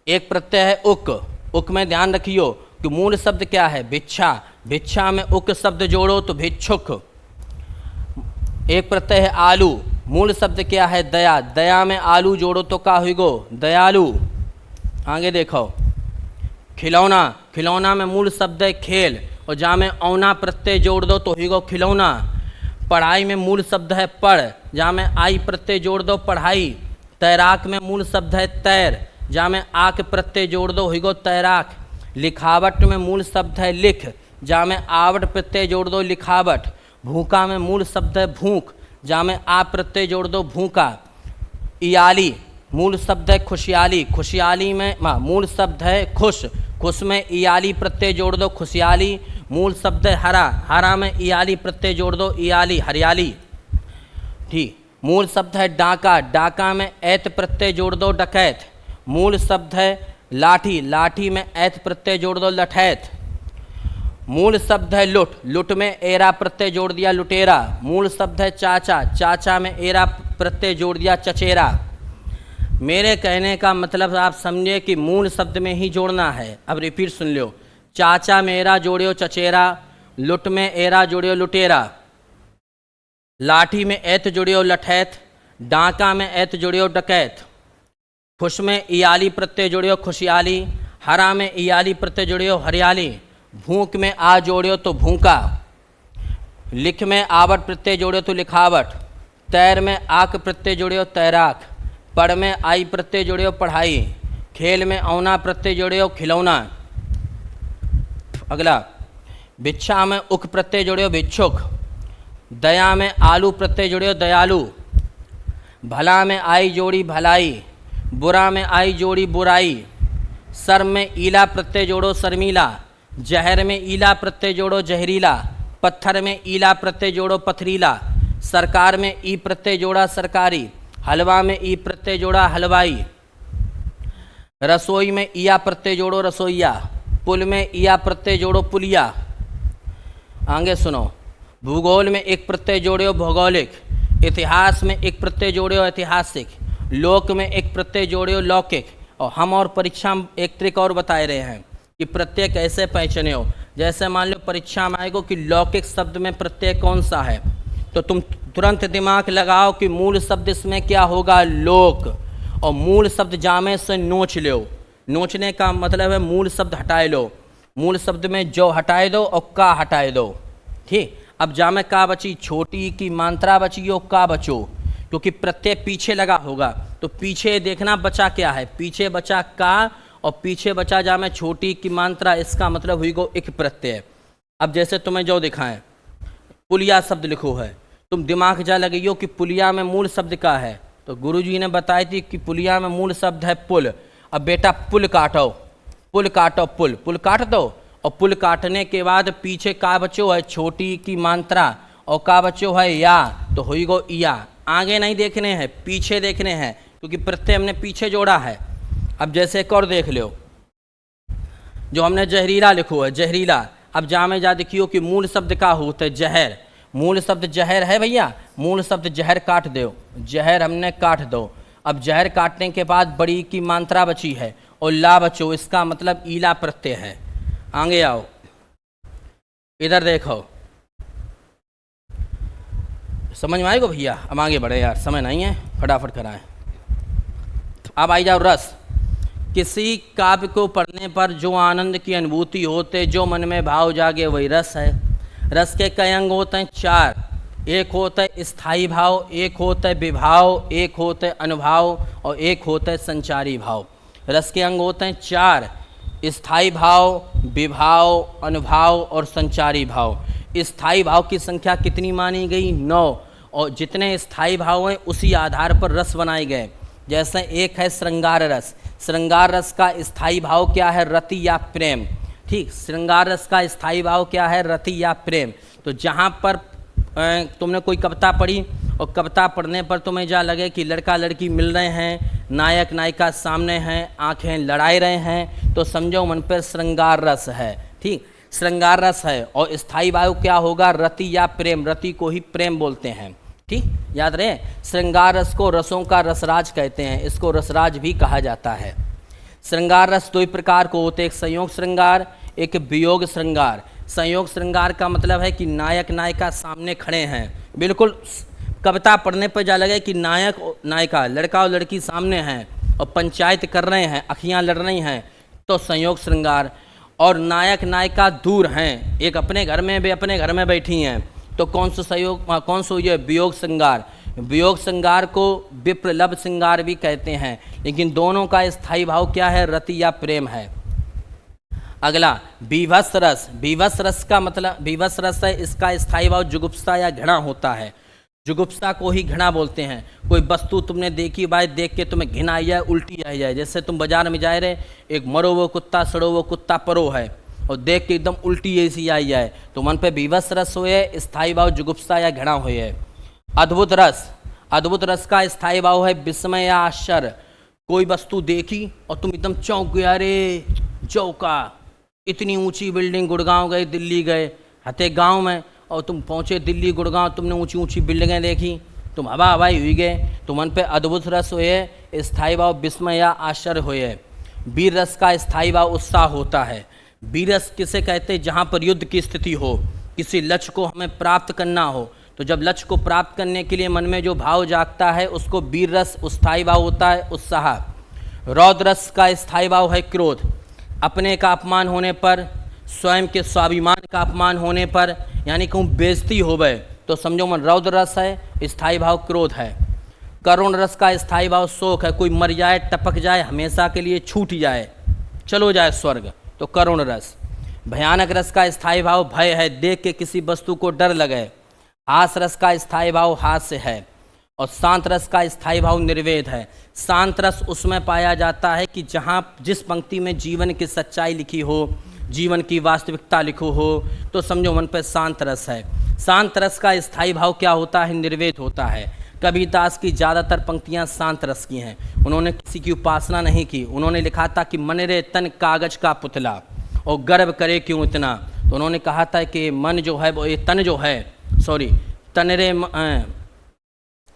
Speaker 1: एक प्रत्यय है उक, उक में ध्यान रखियो कि मूल शब्द क्या है, भिक्षा, भिक्षा में उक शब्द जोड़ो तो भिक्षुक। एक प्रत्यय है आलू, मूल शब्द क्या है, दया, दया में आलू जोड़ो तो का हुईगो दयालु। आगे देखो खिलौना, खिलौना में मूल शब्द है खेल, और जहाँ में औना प्रत्यय जोड़ दो तो हुईगो खिलौना। पढ़ाई में मूल शब्द है पढ़, जहाँ में आई प्रत्यय जोड़ दो पढ़ाई। तैराक में मूल शब्द है तैर, जहाँ में आक प्रत्यय जोड़ दो हुईगो तैराक। लिखावट में मूल शब्द है लिख, जहाँ में आवट प्रत्यय जोड़ दो लिखावट। भूखा में मूल शब्द है भूख, जहाँ में आप प्रत्यय जोड़ दो भूखा। इयाली मूल शब्द है खुशहाली, खुशहाली में मूल शब्द है खुश, खुश में इयाली प्रत्यय जोड़ दो खुशहाली। मूल शब्द है हरा, हरा में इयाली प्रत्यय जोड़ दो इयाली हरियाली। ठीक। मूल शब्द है डाका, डाका में ऐत प्रत्यय जोड़ दो डकैत। मूल शब्द है लाठी, लाठी में ऐत प्रत्यय जोड़ दो लठैत। मूल शब्द है लुट, लुट में एरा प्रत्यय जोड़ दिया लुटेरा। मूल शब्द है चाचा, चाचा में एरा प्रत्यय जोड़ दिया चचेरा। मेरे कहने का मतलब आप समझे कि मूल शब्द में ही जोड़ना है। अब रिपीट सुन लो। चाचा में एरा जोड़ियो चचेरा, लुट में एरा जोड़ियो लुटेरा, लाठी में ऐत जोड़ियो लठैत, डाका में ऐत जोड़ियो डकैत, खुश में इयाली प्रत्यय जोड़ियो खुशहाली, हरा में इयाली प्रत्यय जोड़ियो हरियाली, भूख में आ जोड़ियो तो भूखा, लिख में आवट प्रत्यय जोड़ियो तो लिखावट, तैर में आक प्रत्यय जोड़ियो तैराक, पढ़ में आई प्रत्यय जोड़ियो पढ़ाई, खेल में औना प्रत्यय जोड़ियो खिलौना। अगला, भिक्षा में उक प्रत्यय जोड़ियो भिक्षुक, दया में आलू प्रत्यय जोड़ियो दयालु, भला में आई जोड़ी भलाई, बुरा में आई जोड़ी बुराई, शर्म में ईला प्रत्यय जोड़ो शर्मीला, जहर में ईला प्रत्यय जोड़ो जहरीला, पत्थर में ईला प्रत्यय जोड़ो पथरीला, सरकार में ई प्रत्यय जोड़ा सरकारी, हलवा में ई प्रत्यय जोड़ा हलवाई, रसोई में ईया प्रत्यय जोड़ो रसोईया, पुल में ईया प्रत्यय जोड़ो पुलिया। आगे सुनो। भूगोल में एक प्रत्यय जोड़ियो भौगोलिक, इतिहास में एक प्रत्यय जोड़ियो ऐतिहासिक, लोक में एक प्रत्यय जोड़ियो लौकिक। और हम और परीक्षा में एक ट्रिक और बताए रहे हैं कि प्रत्यय कैसे पहचाने हो। जैसे मान लो परीक्षा में आएगा कि लौकिक शब्द में प्रत्यय कौन सा है, तो तुम तुरंत दिमाग लगाओ कि मूल शब्द इसमें क्या होगा लोक, और मूल शब्द जामे से नोच लो। नोचने का मतलब है मूल शब्द हटाए लो, मूल शब्द में जो हटाए दो और का हटाए दो। ठीक। अब जामे का बची, छोटी की मात्रा बची और का बचो, क्योंकि प्रत्यय पीछे लगा होगा तो पीछे देखना बचा क्या है, पीछे बचा का और पीछे बचा जामे छोटी की मात्रा, इसका मतलब हुई गो एक प्रत्यय। अब जैसे तुम्हें जो दिखाएं पुलिया शब्द लिखो है, तुम दिमाग जा लगाइयो कि पुलिया में मूल शब्द का है, तो गुरुजी ने बताई थी कि पुलिया में मूल शब्द है पुल। अब बेटा पुल काटो, पुल काटो, पुल पुल काट दो, और पुल काटने के बाद पीछे का बचो है छोटी की मात्रा और का बचो है या, तो हुई गो या। आगे नहीं देखने हैं, पीछे देखने हैं, क्योंकि प्रत्यय हमने पीछे जोड़ा है। अब जैसे एक और देख लो, जो हमने जहरीला लिखो है जहरीला। अब जामे जा देखियो कि मूल शब्द का होता है जहर, मूल शब्द जहर है भैया, मूल शब्द जहर काट दो, जहर हमने काट दो। अब जहर काटने के बाद बड़ी की मात्रा बची है और ला बचो, इसका मतलब ईला प्रत्यय है। आगे आओ, इधर देखो, समझ में आएगा भैया। अब आगे बढ़े यार, समय नहीं है, फटाफट कराएं। अब आई जाओ रस। किसी काव्य को पढ़ने पर जो आनंद की अनुभूति होते, जो मन में भाव जागे, वही रस है। रस के कई अंग होते हैं, 4। एक होता है स्थायी भाव, एक होता है विभाव, एक होता है अनुभाव और एक होता है संचारी भाव। रस के अंग होते हैं 4, स्थायी भाव, विभाव, अनुभाव और संचारी भाव। स्थायी भाव की संख्या कितनी मानी गई? 9। और जितने स्थायी भाव हैं उसी आधार पर रस बनाए गए। जैसे एक है श्रृंगार रस, श्रृंगार रस का स्थायी भाव क्या है? रति या प्रेम। ठीक, श्रृंगार रस का स्थायी भाव क्या है? रति या प्रेम। तो जहाँ पर तुमने कोई कविता पढ़ी और कविता पढ़ने पर तुम्हें जा लगे कि लड़का लड़की मिल रहे हैं, नायक नायिका सामने हैं, आंखें लड़ाई रहे हैं, तो समझो मन पर श्रृंगार रस है। ठीक, श्रृंगार रस है। और स्थायी भाव क्या होगा? रति या प्रेम। रति को ही प्रेम बोलते हैं। ठीक, याद रहे, श्रृंगार रस को रसों का रसराज कहते हैं, इसको रसराज भी कहा जाता है। श्रृंगार रस 2 प्रकार को होते हैं, एक संयोग श्रृंगार, एक वियोग श्रृंगार। संयोग श्रृंगार का मतलब है कि नायक नायिका सामने खड़े हैं, बिल्कुल कविता पढ़ने पर जा लगे कि नायक नायिका, लड़का और लड़की सामने हैं और पंचायत कर रहे हैं, अखियाँ लड़ रही हैं, तो संयोग श्रृंगार। और नायक नायिका दूर हैं, एक अपने घर में भी अपने घर में बैठी हैं, तो कौन सा संयोग, कौन सा ये वियोग श्रृंगार। वियोग श्रृंगार को विप्रलभ श्रृंगार भी कहते हैं, लेकिन दोनों का स्थायी भाव क्या है? रति या प्रेम है। अगला बीभत्स रस। बीभत्स रस का मतलब, बीभत्स रस है, इसका स्थायी भाव जुगुप्सा या घृणा होता है। जुगुप्सा को ही घृणा बोलते हैं। कोई वस्तु तुमने देखी भाई, देख के तुम्हें घिन आई जाए, उल्टी आई जाए। जैसे तुम बाजार में जा रहे, एक मरो वो कुत्ता सड़ो वो कुत्ता परो है, और देख के एकदम उल्टी ऐसी आई जाए, तो मन पे विवश रस हुए, स्थायी भाव जुगुप्सा या घृणा हुई है। अद्भुत रस, अद्भुत रस का स्थायी भाव है विस्मय या आश्चर्य। कोई वस्तु देखी और तुम एकदम चौंक गए, अरे चौका, इतनी ऊंची बिल्डिंग, गुड़गांव गए, दिल्ली गए, हते गांव में, और तुम पहुंचे दिल्ली गुड़गांव, तुमने ऊंची ऊंची बिल्डिंगें देखी, तुम हवा हवाई हुई गए, तो मन पे अद्भुत रस हुए, स्थायी भाव विस्मय या आश्चर्य हुए। वीर रस का स्थायी भाव उत्साह होता है। वीर रस किसे कहते हैं? जहाँ पर युद्ध की स्थिति हो, किसी लक्ष्य को हमें प्राप्त करना हो, तो जब लक्ष्य को प्राप्त करने के लिए मन में जो भाव जागता है उसको वीर रस स्थायी भाव होता है, उत्साह। रौद्र रस का स्थायी भाव है क्रोध। अपने का अपमान होने पर, स्वयं के स्वाभिमान का अपमान होने पर, यानी कहूँ बेइज्जती हो गए, तो समझो मन रौद्र रस है, स्थायी भाव क्रोध है। करुण रस का स्थायी भाव शोक है। कोई मर जाए, टपक जाए, हमेशा के लिए छूट जाए, चलो जाए स्वर्ग, तो करुण रस। भयानक रस का स्थायी भाव भय है, देख के किसी वस्तु को डर लगे। हास रस का स्थायी भाव हास्य है। और शांत रस का स्थायी भाव निर्वेद है। शांत रस उसमें पाया जाता है कि जहाँ जिस पंक्ति में जीवन की सच्चाई लिखी हो, जीवन की वास्तविकता लिखो हो, तो समझो मन पर शांत रस है। शांत रस का स्थायी भाव क्या होता है? निर्वेद होता है। कबीरदास की ज़्यादातर पंक्तियाँ शांत रस की हैं। उन्होंने किसी की उपासना नहीं की। उन्होंने लिखा था कि मन रे तन कागज का पुतला, और गर्व करे क्यों इतना। तो उन्होंने कहा था कि मन जो है वो, ये तन जो है, सॉरी, तन रे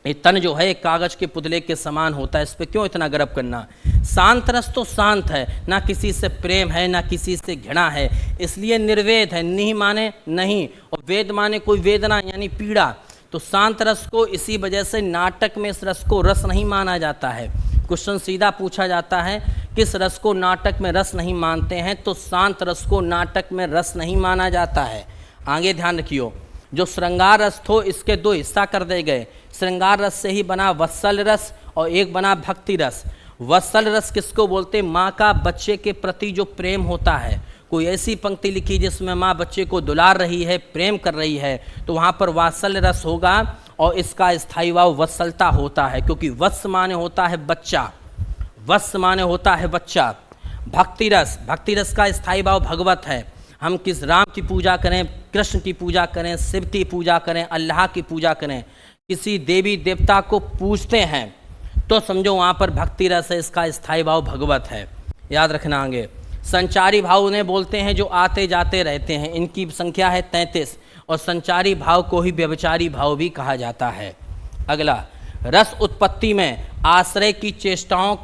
Speaker 1: ये तन जो है कागज के पुतले के समान होता है, इस पर क्यों इतना गर्व करना। शांत रस तो शांत है, ना किसी से प्रेम है ना किसी से घृणा है, इसलिए निर्वेद है। निह माने नहीं, और वेद माने कोई वेदना यानी पीड़ा। तो शांत रस को इसी वजह से नाटक में इस रस को रस नहीं माना जाता है। क्वेश्चन सीधा पूछा जाता है, किस रस को नाटक में रस नहीं मानते हैं? तो शांत रस को नाटक में रस नहीं माना जाता है। आगे ध्यान रखियो, जो श्रृंगार रस थो इसके दो हिस्सा कर दिए गए। श्रृंगार रस से ही बना वत्सल रस और एक बना भक्ति रस। वत्सल रस किसको बोलते? माँ का बच्चे के प्रति जो प्रेम होता है। कोई ऐसी पंक्ति लिखी जिसमें माँ बच्चे को दुलार रही है, प्रेम कर रही है, तो वहाँ पर वात्सल्य रस होगा, और इसका स्थायी भाव वत्सलता होता है, क्योंकि वत्स माने होता है बच्चा, वत्स माने होता है बच्चा। भक्ति रस, भक्ति रस का स्थायी भाव भगवत है। हम किस राम की पूजा करें, कृष्ण की पूजा करें, शिव की पूजा करें, अल्लाह की पूजा करें, किसी देवी देवता को पूजते हैं, तो समझो वहाँ पर भक्ति रस है, इसका स्थायी भाव भगवत है। याद रखना। आगे संचारी भाव उन्हें बोलते हैं जो आते जाते रहते हैं, इनकी संख्या है 33, और संचारी भाव को ही व्यभिचारी भाव भी कहा जाता है। अगला, रस उत्पत्ति में आश्रय की चेष्टाओं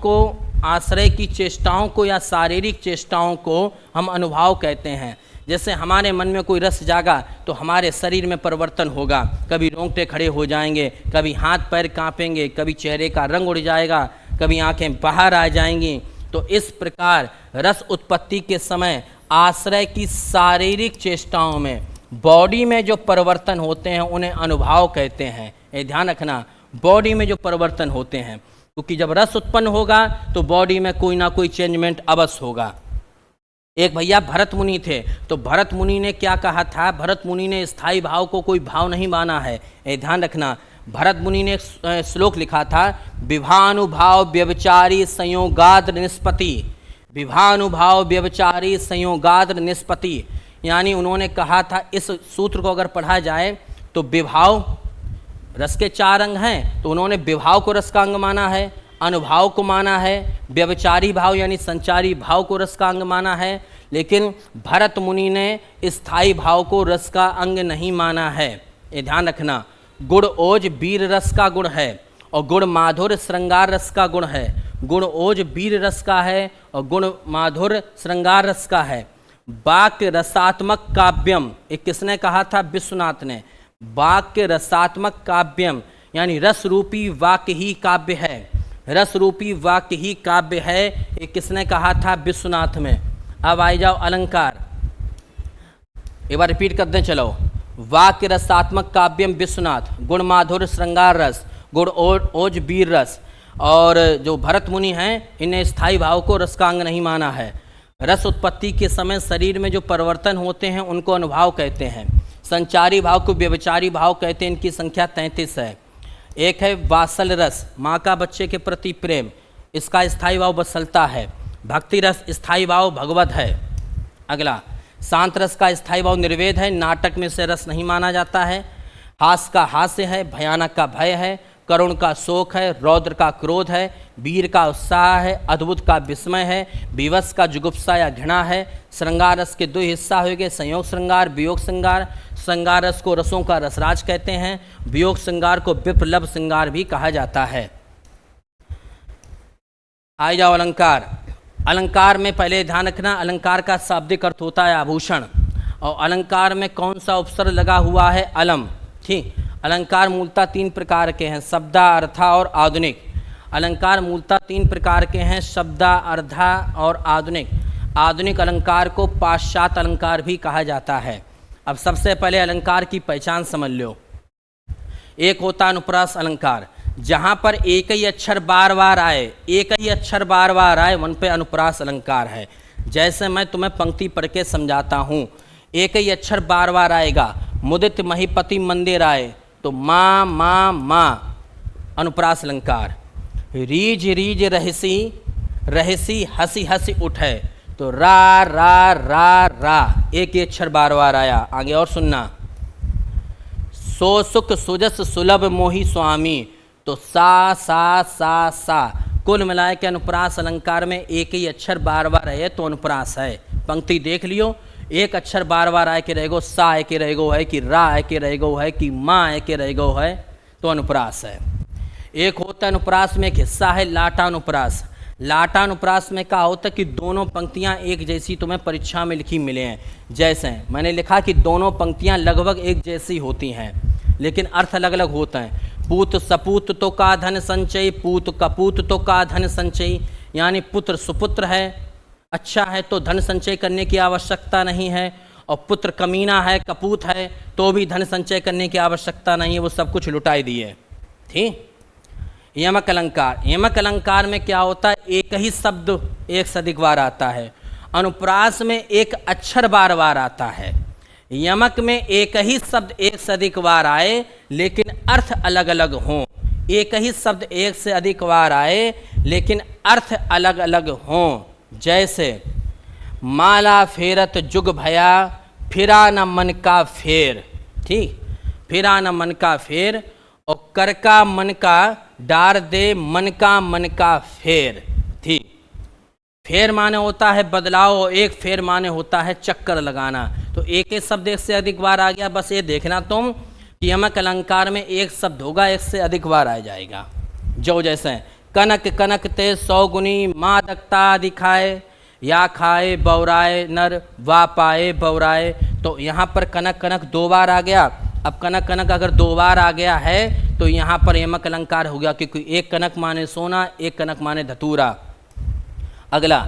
Speaker 1: को या शारीरिक चेष्टाओं को हम अनुभाव कहते हैं। जैसे हमारे मन में कोई रस जागा तो हमारे शरीर में परिवर्तन होगा, कभी रोंगटे खड़े हो जाएंगे, कभी हाथ पैर कांपेंगे, कभी चेहरे का रंग उड़ जाएगा, कभी आंखें बाहर आ जाएंगी। तो इस प्रकार रस उत्पत्ति के समय आश्रय की शारीरिक चेष्टाओं में, बॉडी में जो परिवर्तन होते हैं उन्हें अनुभाव कहते हैं। ये ध्यान रखना, बॉडी में जो परिवर्तन होते हैं, क्योंकि जब रस उत्पन्न होगा तो बॉडी में कोई ना कोई चेंजमेंट अवश्य होगा। एक भैया भरत मुनि थे, तो भरत मुनि ने क्या कहा था? भरत मुनि ने स्थायी भाव को कोई भाव नहीं माना है। ये ध्यान रखना, भरत मुनि ने एक श्लोक लिखा था, विभानुभाव व्यभिचारी संयोगाद्र निष्पत्ति, विभानुभाव व्यभिचारी संयोगाद्र निष्पत्ति। यानी उन्होंने कहा था, इस सूत्र को अगर पढ़ा जाए तो विभाव, रस के 4 अंग हैं, तो उन्होंने विभाव को रस का अंग माना है, अनुभाव को माना है, व्यभिचारी भाव यानी संचारी भाव को रस का अंग माना है, लेकिन भरत मुनि ने स्थायी भाव को रस का अंग नहीं माना है। ये ध्यान रखना। गुण ओज वीर रस का गुण है, और गुण माधुर श्रृंगार रस का गुण है। गुण ओज वीर रस का है और गुण माधुर श्रृंगार रस का है। वाक्य रसात्मक काव्यम, ये किसने कहा था? विश्वनाथ ने। वाक्य रसात्मक काव्यम यानी रस रूपी वाक्य ही काव्य है, रस रूपी वाक्य ही काव्य है, ये किसने कहा था? विश्वनाथ में। अब आई जाओ अलंकार, एक बार रिपीट करते चलो। वाक्य रसात्मक काव्यम विश्वनाथ, गुण माधुर श्रृंगार रस, गुण ओज वीर रस। और जो भरत मुनि हैं, इन्हें स्थायी भाव को रस का अंग नहीं माना है। रस उत्पत्ति के समय शरीर में जो परिवर्तन होते हैं उनको अनुभाव कहते हैं। संचारी भाव को व्यभिचारी भाव कहते हैं, इनकी संख्या 33 है। एक है वात्सल रस, माँ का बच्चे के प्रति प्रेम, इसका स्थायी भाव वत्सलता है। भक्ति रस स्थायी भाव भगवत है। अगला शांत रस का स्थायी भाव निर्वेद है, नाटक में से रस नहीं माना जाता है। हास्य का हास्य है, भयानक का भय है, करुण का शोक है, रौद्र का क्रोध है, वीर का उत्साह है, अद्भुत का विस्मय है, विवश का जुगुप्सा या घृणा है। श्रृंगार रस के दो हिस्सा हो गए, संयोग श्रृंगार, वियोग श्रृंगार। श्रृंगार रस को रसों का रसराज कहते हैं। वियोग श्रृंगार को विप्रलभ श्रृंगार भी कहा जाता है। आ जाओ अलंकार। अलंकार में पहले ध्यान रखना, अलंकार का शाब्दिक अर्थ होता है आभूषण, और अलंकार में कौन सा उपसर्ग लगा हुआ है? अलम। ठीक, अलंकार मूलतः 3 प्रकार के हैं, शब्दा, अर्था और आधुनिक। अलंकार मूलतः 3 प्रकार के हैं, शब्दा, अर्था और आधुनिक। आधुनिक अलंकार को पाश्चात्य अलंकार भी कहा जाता है। अब सबसे पहले अलंकार की पहचान समझ लो। एक होता अनुप्रास अलंकार, जहाँ पर एक ही अक्षर बार बार आए, एक ही अक्षर बार बार आए, वन पे अनुप्रास अलंकार है। जैसे मैं तुम्हें पंक्ति पढ़ के समझाता हूँ, एक ही अक्षर बार बार आएगा, मुदित महीपति मंदिर आए, तो माँ माँ माँ, अनुप्रास अलंकार। रीज रीज रहसी, रहसी हंसी हंसी उठे, तो रा रा रा रा, एक ही अक्षर बार बार आया। आगे और सुनना। सो सुख सुजस सुलभ मोहि स्वामी, तो सा सा सा सा। कुल मिलाए के अनुप्रास अलंकार में एक ही अक्षर बार बार है तो अनुप्रास है। पंक्ति देख लियो, एक अक्षर बार बार आए के रहेगो, सा आए के रहेगो है, कि रा आए के रहेगो है, कि माँ आए के रहेगो है, तो अनुप्रास है। एक होता है अनुप्रास में एक हिस्सा है लाटानुप्रास। लाटानुप्रास में क्या होता है कि दोनों पंक्तियाँ एक जैसी तुम्हें परीक्षा में लिखी मिले हैं। जैसे मैंने लिखा कि दोनों पंक्तियाँ लगभग एक जैसी होती हैं, लेकिन अर्थ अलग अलग होते हैं। पूत सपूत तो का धन संचय, पूत कपूत तो का धन संचय, यानी पुत्र सुपुत्र है, अच्छा है तो धन संचय करने की आवश्यकता नहीं है, और पुत्र कमीना है, कपूत है, तो भी धन संचय करने की आवश्यकता नहीं है, वो सब कुछ लुटाई दिए। ठीक। यमक अलंकार, यमक अलंकार में क्या होता है? एक ही शब्द एक से अधिक बार आता है। अनुप्रास में एक अक्षर बार बार आता है। यमक में एक ही शब्द एक से अधिक बार आए लेकिन अर्थ अलग अलग हों। एक ही शब्द एक से अधिक बार आए लेकिन अर्थ अलग अलग हों। जैसे माला फेरत जुग भया, फिरा न मन का फेर। ठीक, फिरा न मन का फेर, और कर का मन का डार दे, मन का फेर। ठीक, फेर माने होता है बदलाव, और एक फेर माने होता है चक्कर लगाना। तो एक ही शब्द एक से अधिक बार आ गया, बस ये देखना तुम कि यमक अलंकार में एक शब्द होगा एक से अधिक बार आ जाएगा। जो जैसे कनक कनक ते 100 गुनी, मादकता दिखाए, या खाए बौराए नर, वा पाए बौराए। तो यहाँ पर कनक कनक 2 बार आ गया। अब कनक कनक अगर 2 बार आ गया है तो यहाँ पर यमक अलंकार हो गया, क्योंकि एक कनक माने सोना, एक कनक माने धतूरा। अगला,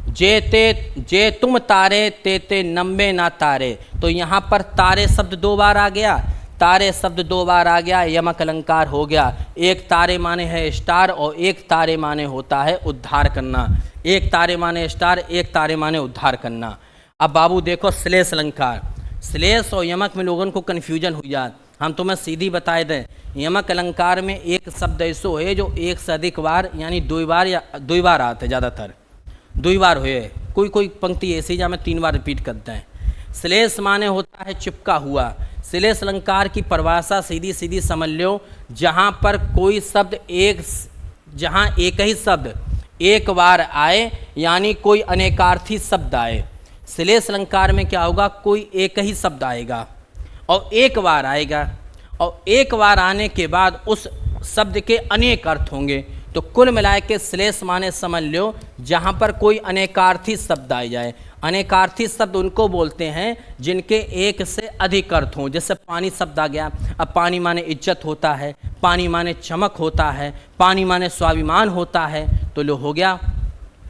Speaker 1: जे तुम तारे ते नम्बे ना तारे, तो यहाँ पर तारे शब्द 2 बार आ गया। तारे शब्द 2 बार आ गया, यमक अलंकार हो गया। एक तारे माने है स्टार, और एक तारे माने होता है उद्धार करना। एक तारे माने स्टार, एक तारे माने उद्धार करना। अब बाबू देखो श्लेष अलंकार। श्लेष और यमक में लोगों को कन्फ्यूजन हो जाए, हम तुम्हें सीधी बताए दें। यमक अलंकार में एक शब्द ऐसो है जो एक से अधिक बार, यानी 2 बार या 2 बार आते, ज़्यादातर 2 बार हुए। कोई कोई पंक्ति ऐसी जहाँ में 3 बार रिपीट करते हैं। श्लेष माने होता है चिपका हुआ। श्लेष अलंकार की परिभाषा सीधी सीधी समझ लो, जहाँ पर कोई शब्द जहाँ एक ही शब्द एक बार आए, यानी कोई अनेकार्थी शब्द आए। श्लेष अलंकार में क्या होगा? कोई एक ही शब्द आएगा और एक बार आएगा, और एक बार आने के बाद उस शब्द के अनेक अर्थ होंगे। तो कुल मिलाए के श्लेष माने समझ लो जहाँ पर कोई अनेकार्थी शब्द आ जाए। अनेकार्थी शब्द उनको बोलते हैं जिनके एक से अधिक अर्थ हों। जैसे पानी शब्द आ गया, अब पानी माने इज्जत होता है, पानी माने चमक होता है, पानी माने स्वाभिमान होता है, तो लो हो गया।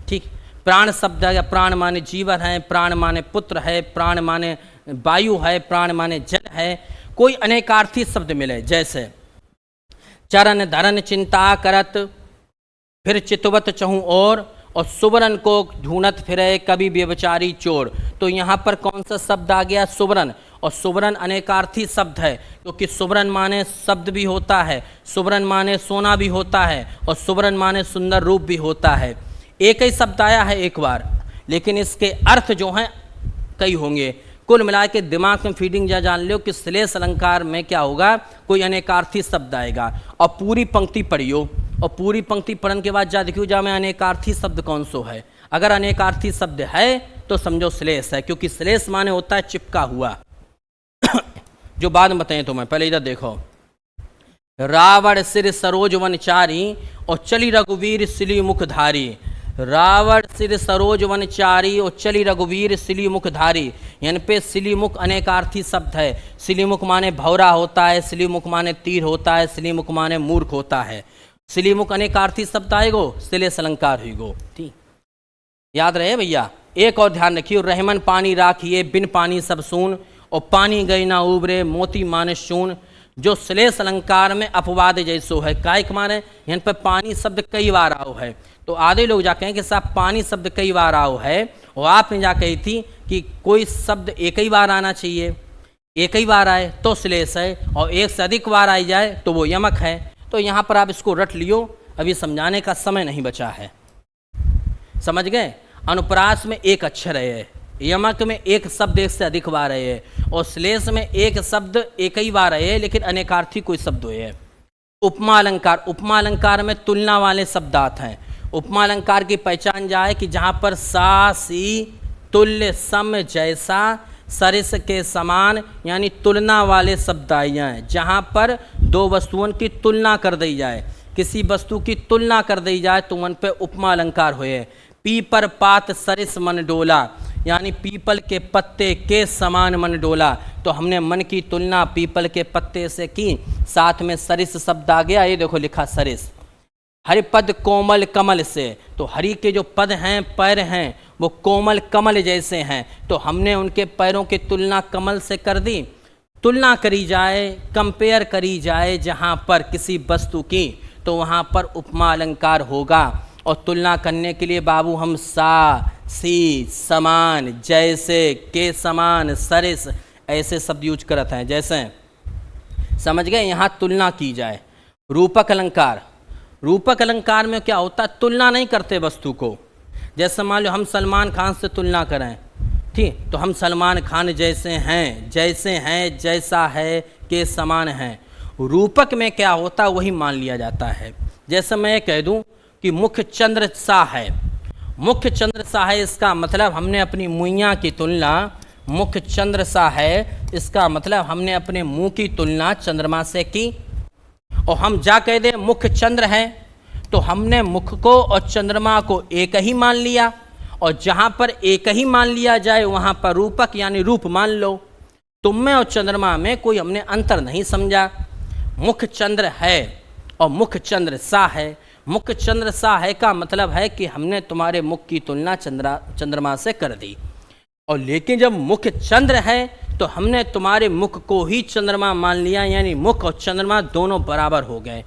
Speaker 1: ठीक। प्राण शब्द आ गया, प्राण माने जीवन है, प्राण माने पुत्र है, प्राण माने वायु है, प्राण माने जल है। कोई अनेकार्थी शब्द मिले, जैसे चरण धरन चिंता करत, फिर चितवत चहूँ और सुबरन को ढूंढत फिरे कभी व्यभिचारी चोर। तो यहाँ पर कौन सा शब्द आ गया? सुवर्ण। और सुवर्ण अनेकार्थी शब्द है, क्योंकि सुवर्ण माने शब्द भी होता है, सुवर्ण माने सोना भी होता है, और सुवर्ण माने सुंदर रूप भी होता है। एक ही शब्द आया है एक बार, लेकिन इसके अर्थ जो हैं कई होंगे। कुल मिला के दिमाग में फीडिंग जा जान लो कि श्लेष अलंकार में क्या होगा, कोई अनेकार्थी शब्द आएगा। और पूरी पंक्ति पढ़ियो, और पूरी पंक्ति पढ़ने के बाद जा देखियो जा में अनेकार्थी शब्द कौन सो है। अगर अनेकार्थी शब्द है तो समझो श्लेष है, क्योंकि श्लेष माने होता है चिपका हुआ। जो बाद में बताएं तो मैं पहले इधर देखो। रावण सिर सरोज वनचारी और चली रघुवीर सिली मुखधारी। रावण सिर सरोज वनचारी और चली रघुवीर सिली मुखधारी। यानी पे सिलीमुख अनेकार्थी शब्द है। सिलीमुख माने भौरा होता है, सिलीमुख माने तीर होता है, सिलीमुख माने मूर्ख होता है। सिलीमुख अनेकार्थी शब्द आएगो, श्लेष अलंकार हुईगो। ठीक, याद रहे भैया। एक और ध्यान रखिए, रहमन पानी राखिए बिन पानी सब सून, और पानी गई ना उबरे मोती माने शून। जो श्लेष अलंकार में अपवाद जैसो है, कायक माने यहाँ पर पानी शब्द कई बार आओ है। तो आधे लोग जा कहें कि साहब पानी शब्द कई बार आओ है, और आपने जा कही थी कि कोई शब्द एक ही बार आना चाहिए, एक ही बार आए तो श्लेष है, और एक से अधिक बार आई जाए तो वो यमक है। तो यहाँ पर आप इसको रट लियो, अभी समझाने का समय नहीं बचा है। समझ गए? अनुप्रास में एक अक्षर है, यमक में एक शब्द एक से अधिक बार है, और श्लेष में एक शब्द एक ही बार है, लेकिन अनेकार्थी कोई शब्द है। उपमा अलंकार, उपमा अलंकार में तुलना वाले शब्द आते हैं। उपमा अलंकार की पहचान जाए कि जहाँ पर सा सी तुल्य सम जैसा सरिस के समान, यानी तुलना वाले शब्द आए जाएँ। जहाँ पर दो वस्तुओं की तुलना कर दी जाए, किसी वस्तु की तुलना कर दी जाए तो उन पर उपमा अलंकार हुए। पीपर पात सरिस मन डोला, यानी पीपल के पत्ते के समान मन डोला। तो हमने मन की तुलना पीपल के पत्ते से की, साथ में सरिस शब्द आ गया, ये देखो लिखा सरिस। हरिपद कोमल कमल से, तो हरि के जो पद हैं, पैर हैं, वो कोमल कमल जैसे हैं, तो हमने उनके पैरों की तुलना कमल से कर दी। तुलना करी जाए, कंपेयर करी जाए जहाँ पर किसी वस्तु की, तो वहाँ पर उपमा अलंकार होगा। और तुलना करने के लिए बाबू हम सा सी समान जैसे के समान सरिस ऐसे शब्द यूज करते हैं। जैसे समझ गए, यहाँ तुलना की जाए। रूपक अलंकार, रूपक अलंकार में क्या होता है, तुलना नहीं करते वस्तु को। जैसे मान लो हम सलमान खान से तुलना करें, ठीक, तो हम सलमान खान जैसे हैं, जैसा है के समान हैं। रूपक में क्या होता है वही मान लिया जाता है। जैसे मैं कह दूं कि मुख चंद्र सा है, मुख चंद्र सा है, इसका मतलब हमने अपनी मुइयाँ की तुलना, मुख चंद्र सा है इसका मतलब हमने अपने मुंह की तुलना चंद्रमा से की। और हम जा कह दें मुख चंद्र है, तो हमने मुख को और चंद्रमा को एक ही मान लिया, और जहाँ पर एक ही मान लिया जाए वहाँ पर रूपक यानी रूप मान लो। तुम में और चंद्रमा में कोई हमने अंतर नहीं समझा। मुख चंद्र है और मुख चंद्र सा है। मुख चंद्र सा है का मतलब है कि हमने तुम्हारे मुख की तुलना चंद्रमा से कर दी, और लेकिन जब मुख चंद्र है तो हमने तुम्हारे मुख को ही चंद्रमा मान लिया, यानी मुख और चंद्रमा दोनों बराबर हो गए।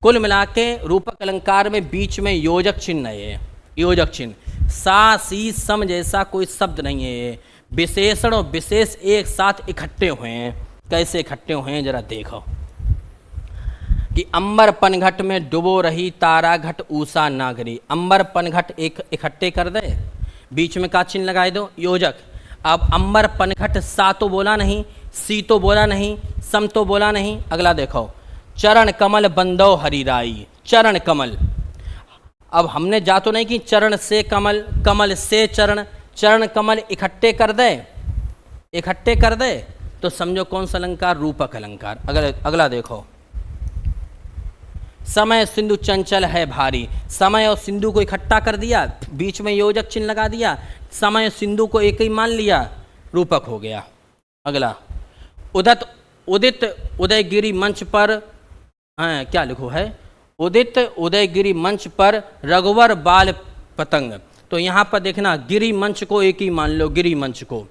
Speaker 1: कुल मिला के रूपक अलंकार में बीच में योजक चिन्ह है, योजक चिन्ह। सा सी सम जैसा कोई शब्द नहीं है, ये विशेषण और विशेष एक साथ इकट्ठे हुए हैं। कैसे इकट्ठे हुए हैं जरा देखो कि अंबर पनघट में डुबो रही तारा घट ऊषा नागरी। अंबर पनघट एक इकट्ठे कर दे, बीच में का चिन्ह लगाए दो, योजक। अब अंबर पनघट सा तो बोला नहीं, सी तो बोला नहीं, सम तो बोला नहीं। अगला देखो, चरण कमल बंदो हरिराई, चरण कमल। अब हमने जा तो नहीं कि चरण से कमल, कमल से चरण, चरण कमल इकट्ठे कर दे, इकट्ठे कर दे तो समझो कौन सा अलंकार, रूपक अलंकार। अगला देखो, समय सिंधु चंचल है भारी। समय और सिंधु को इकट्ठा कर दिया, बीच में योजक चिन्ह लगा दिया, समय सिंधु को एक ही मान लिया, रूपक हो गया। अगला, उदित उदयगिरी मंच पर, क्या लिखो है, उदित उदयगिरी मंच पर रघुवर बाल पतंग। तो यहाँ पर देखना गिरी मंच को एक ही मान लो, गिरी मंच को।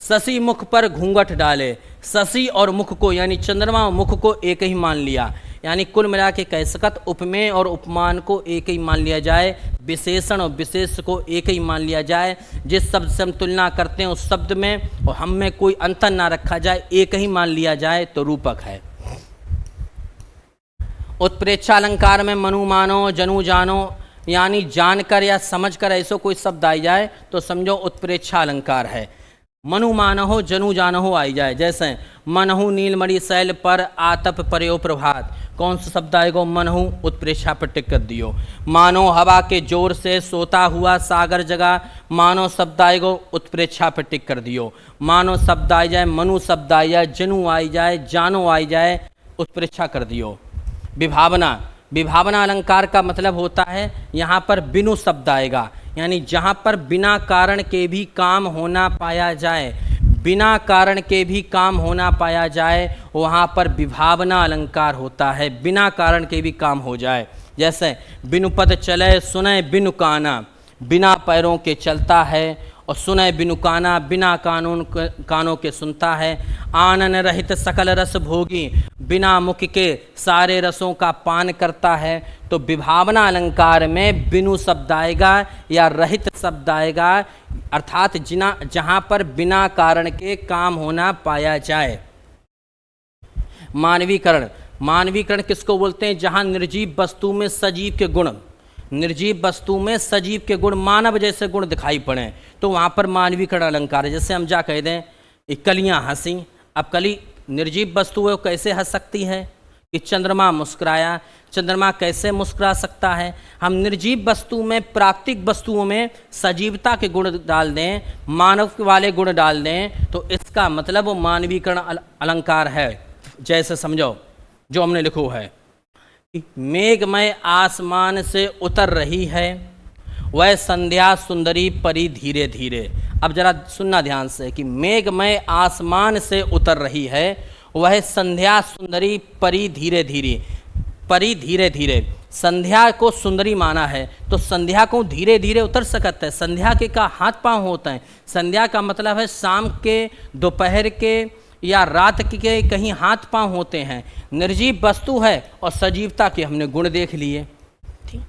Speaker 1: शशि मुख पर घूंघट डाले, शशि और मुख को यानी चंद्रमा और मुख को एक ही मान लिया। यानी कुल मिला के कह सकत उपमेय और उपमान को एक ही मान लिया जाए, विशेषण और विशेष को एक ही मान लिया जाए। जिस शब्द से हम तुलना करते हैं उस शब्द में और हम में कोई अंतर ना रखा जाए, एक ही मान लिया जाए तो रूपक है। उत्प्रेक्षालंकार में मनु मानो जनु जानो, यानी जानकर या समझकर ऐसा कोई शब्द आई जाए तो समझो उत्प्रेक्षालंकार है। मनु मानहो जनु जानहो आई जाए, जैसे मनहु नीलमणि शैल पर आतप पर्यो प्रभात, कौन सा शब्द आएगा? मनहु, उत्प्रेक्षा पर टिक कर दियो। मानो हवा के जोर से सोता हुआ सागर जगा, मानो शब्द आएगा, उत्प्रेक्षा पर टिक कर दियो। मानो शब्द आई जाए, मनु शब्द आई जाए, जनु आई जाए, जानो आई जाए, उत्प्रेक्षा कर दियो। विभावना, विभावना अलंकार का मतलब होता है यहाँ पर बिनु शब्द आएगा, यानी जहाँ पर बिना कारण के भी काम होना पाया जाए, बिना कारण के भी काम होना पाया जाए वहाँ पर विभावना अलंकार होता है, बिना कारण के भी काम हो जाए। जैसे बिनु पद चले सुने बिनु काना, बिना पैरों के चलता है, और सुने बिनु काना, बिना कानों के सुनता है। आनन रहित सकल रस भोगी, बिना मुख के सारे रसों का पान करता है। तो विभावना अलंकार में बिनु शब्द आएगा या रहित शब्द आएगा, अर्थात जहाँ पर बिना कारण के काम होना पाया जाए। मानवीकरण, मानवीकरण किसको बोलते हैं? जहाँ निर्जीव वस्तु में सजीव के गुण, निर्जीव वस्तु में सजीव के गुण, मानव जैसे गुण दिखाई पड़े तो वहाँ पर मानवीकरण अलंकार है। जैसे हम जा कह दें कलियाँ हंसी, अब कली निर्जीव वस्तु है, वो कैसे हंस सकती है? कि चंद्रमा मुस्कुराया, चंद्रमा कैसे मुस्कुरा सकता है? हम निर्जीव वस्तु में, प्राकृतिक वस्तुओं में सजीवता के गुण डाल दें, मानव वाले गुण डाल दें तो इसका मतलब वो मानवीकरण अलंकार है। जैसे समझो जो हमने लिखो है, मेघमय आसमान से उतर रही है, वह संध्या सुंदरी परी धीरे धीरे। अब जरा सुनना ध्यान से कि मेघमय आसमान से उतर रही है, वह संध्या सुंदरी परी धीरे धीरे, परी धीरे धीरे। संध्या को सुंदरी माना है तो संध्या को धीरे धीरे उतर सकता है। संध्या के का हाथ पांव होता है, संध्या का मतलब है शाम के, दोपहर के या रात के कहीं हाथ पांव होते हैं। निर्जीव वस्तु है और सजीवता के हमने गुण देख लिए। ठीक,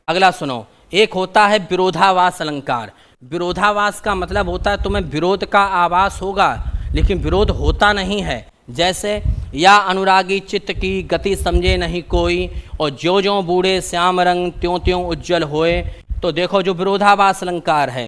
Speaker 1: अगला सुनो, एक होता है विरोधाभास अलंकार। विरोधाभास का मतलब होता है तुम्हें विरोध का आभास होगा लेकिन विरोध होता नहीं है। जैसे या अनुरागी चित्त की गति समझे नहीं कोई, और ज्यों ज्यों बूढ़े श्याम रंग त्यों त्यों उज्जवल होए। तो देखो जो विरोधाभास अलंकार है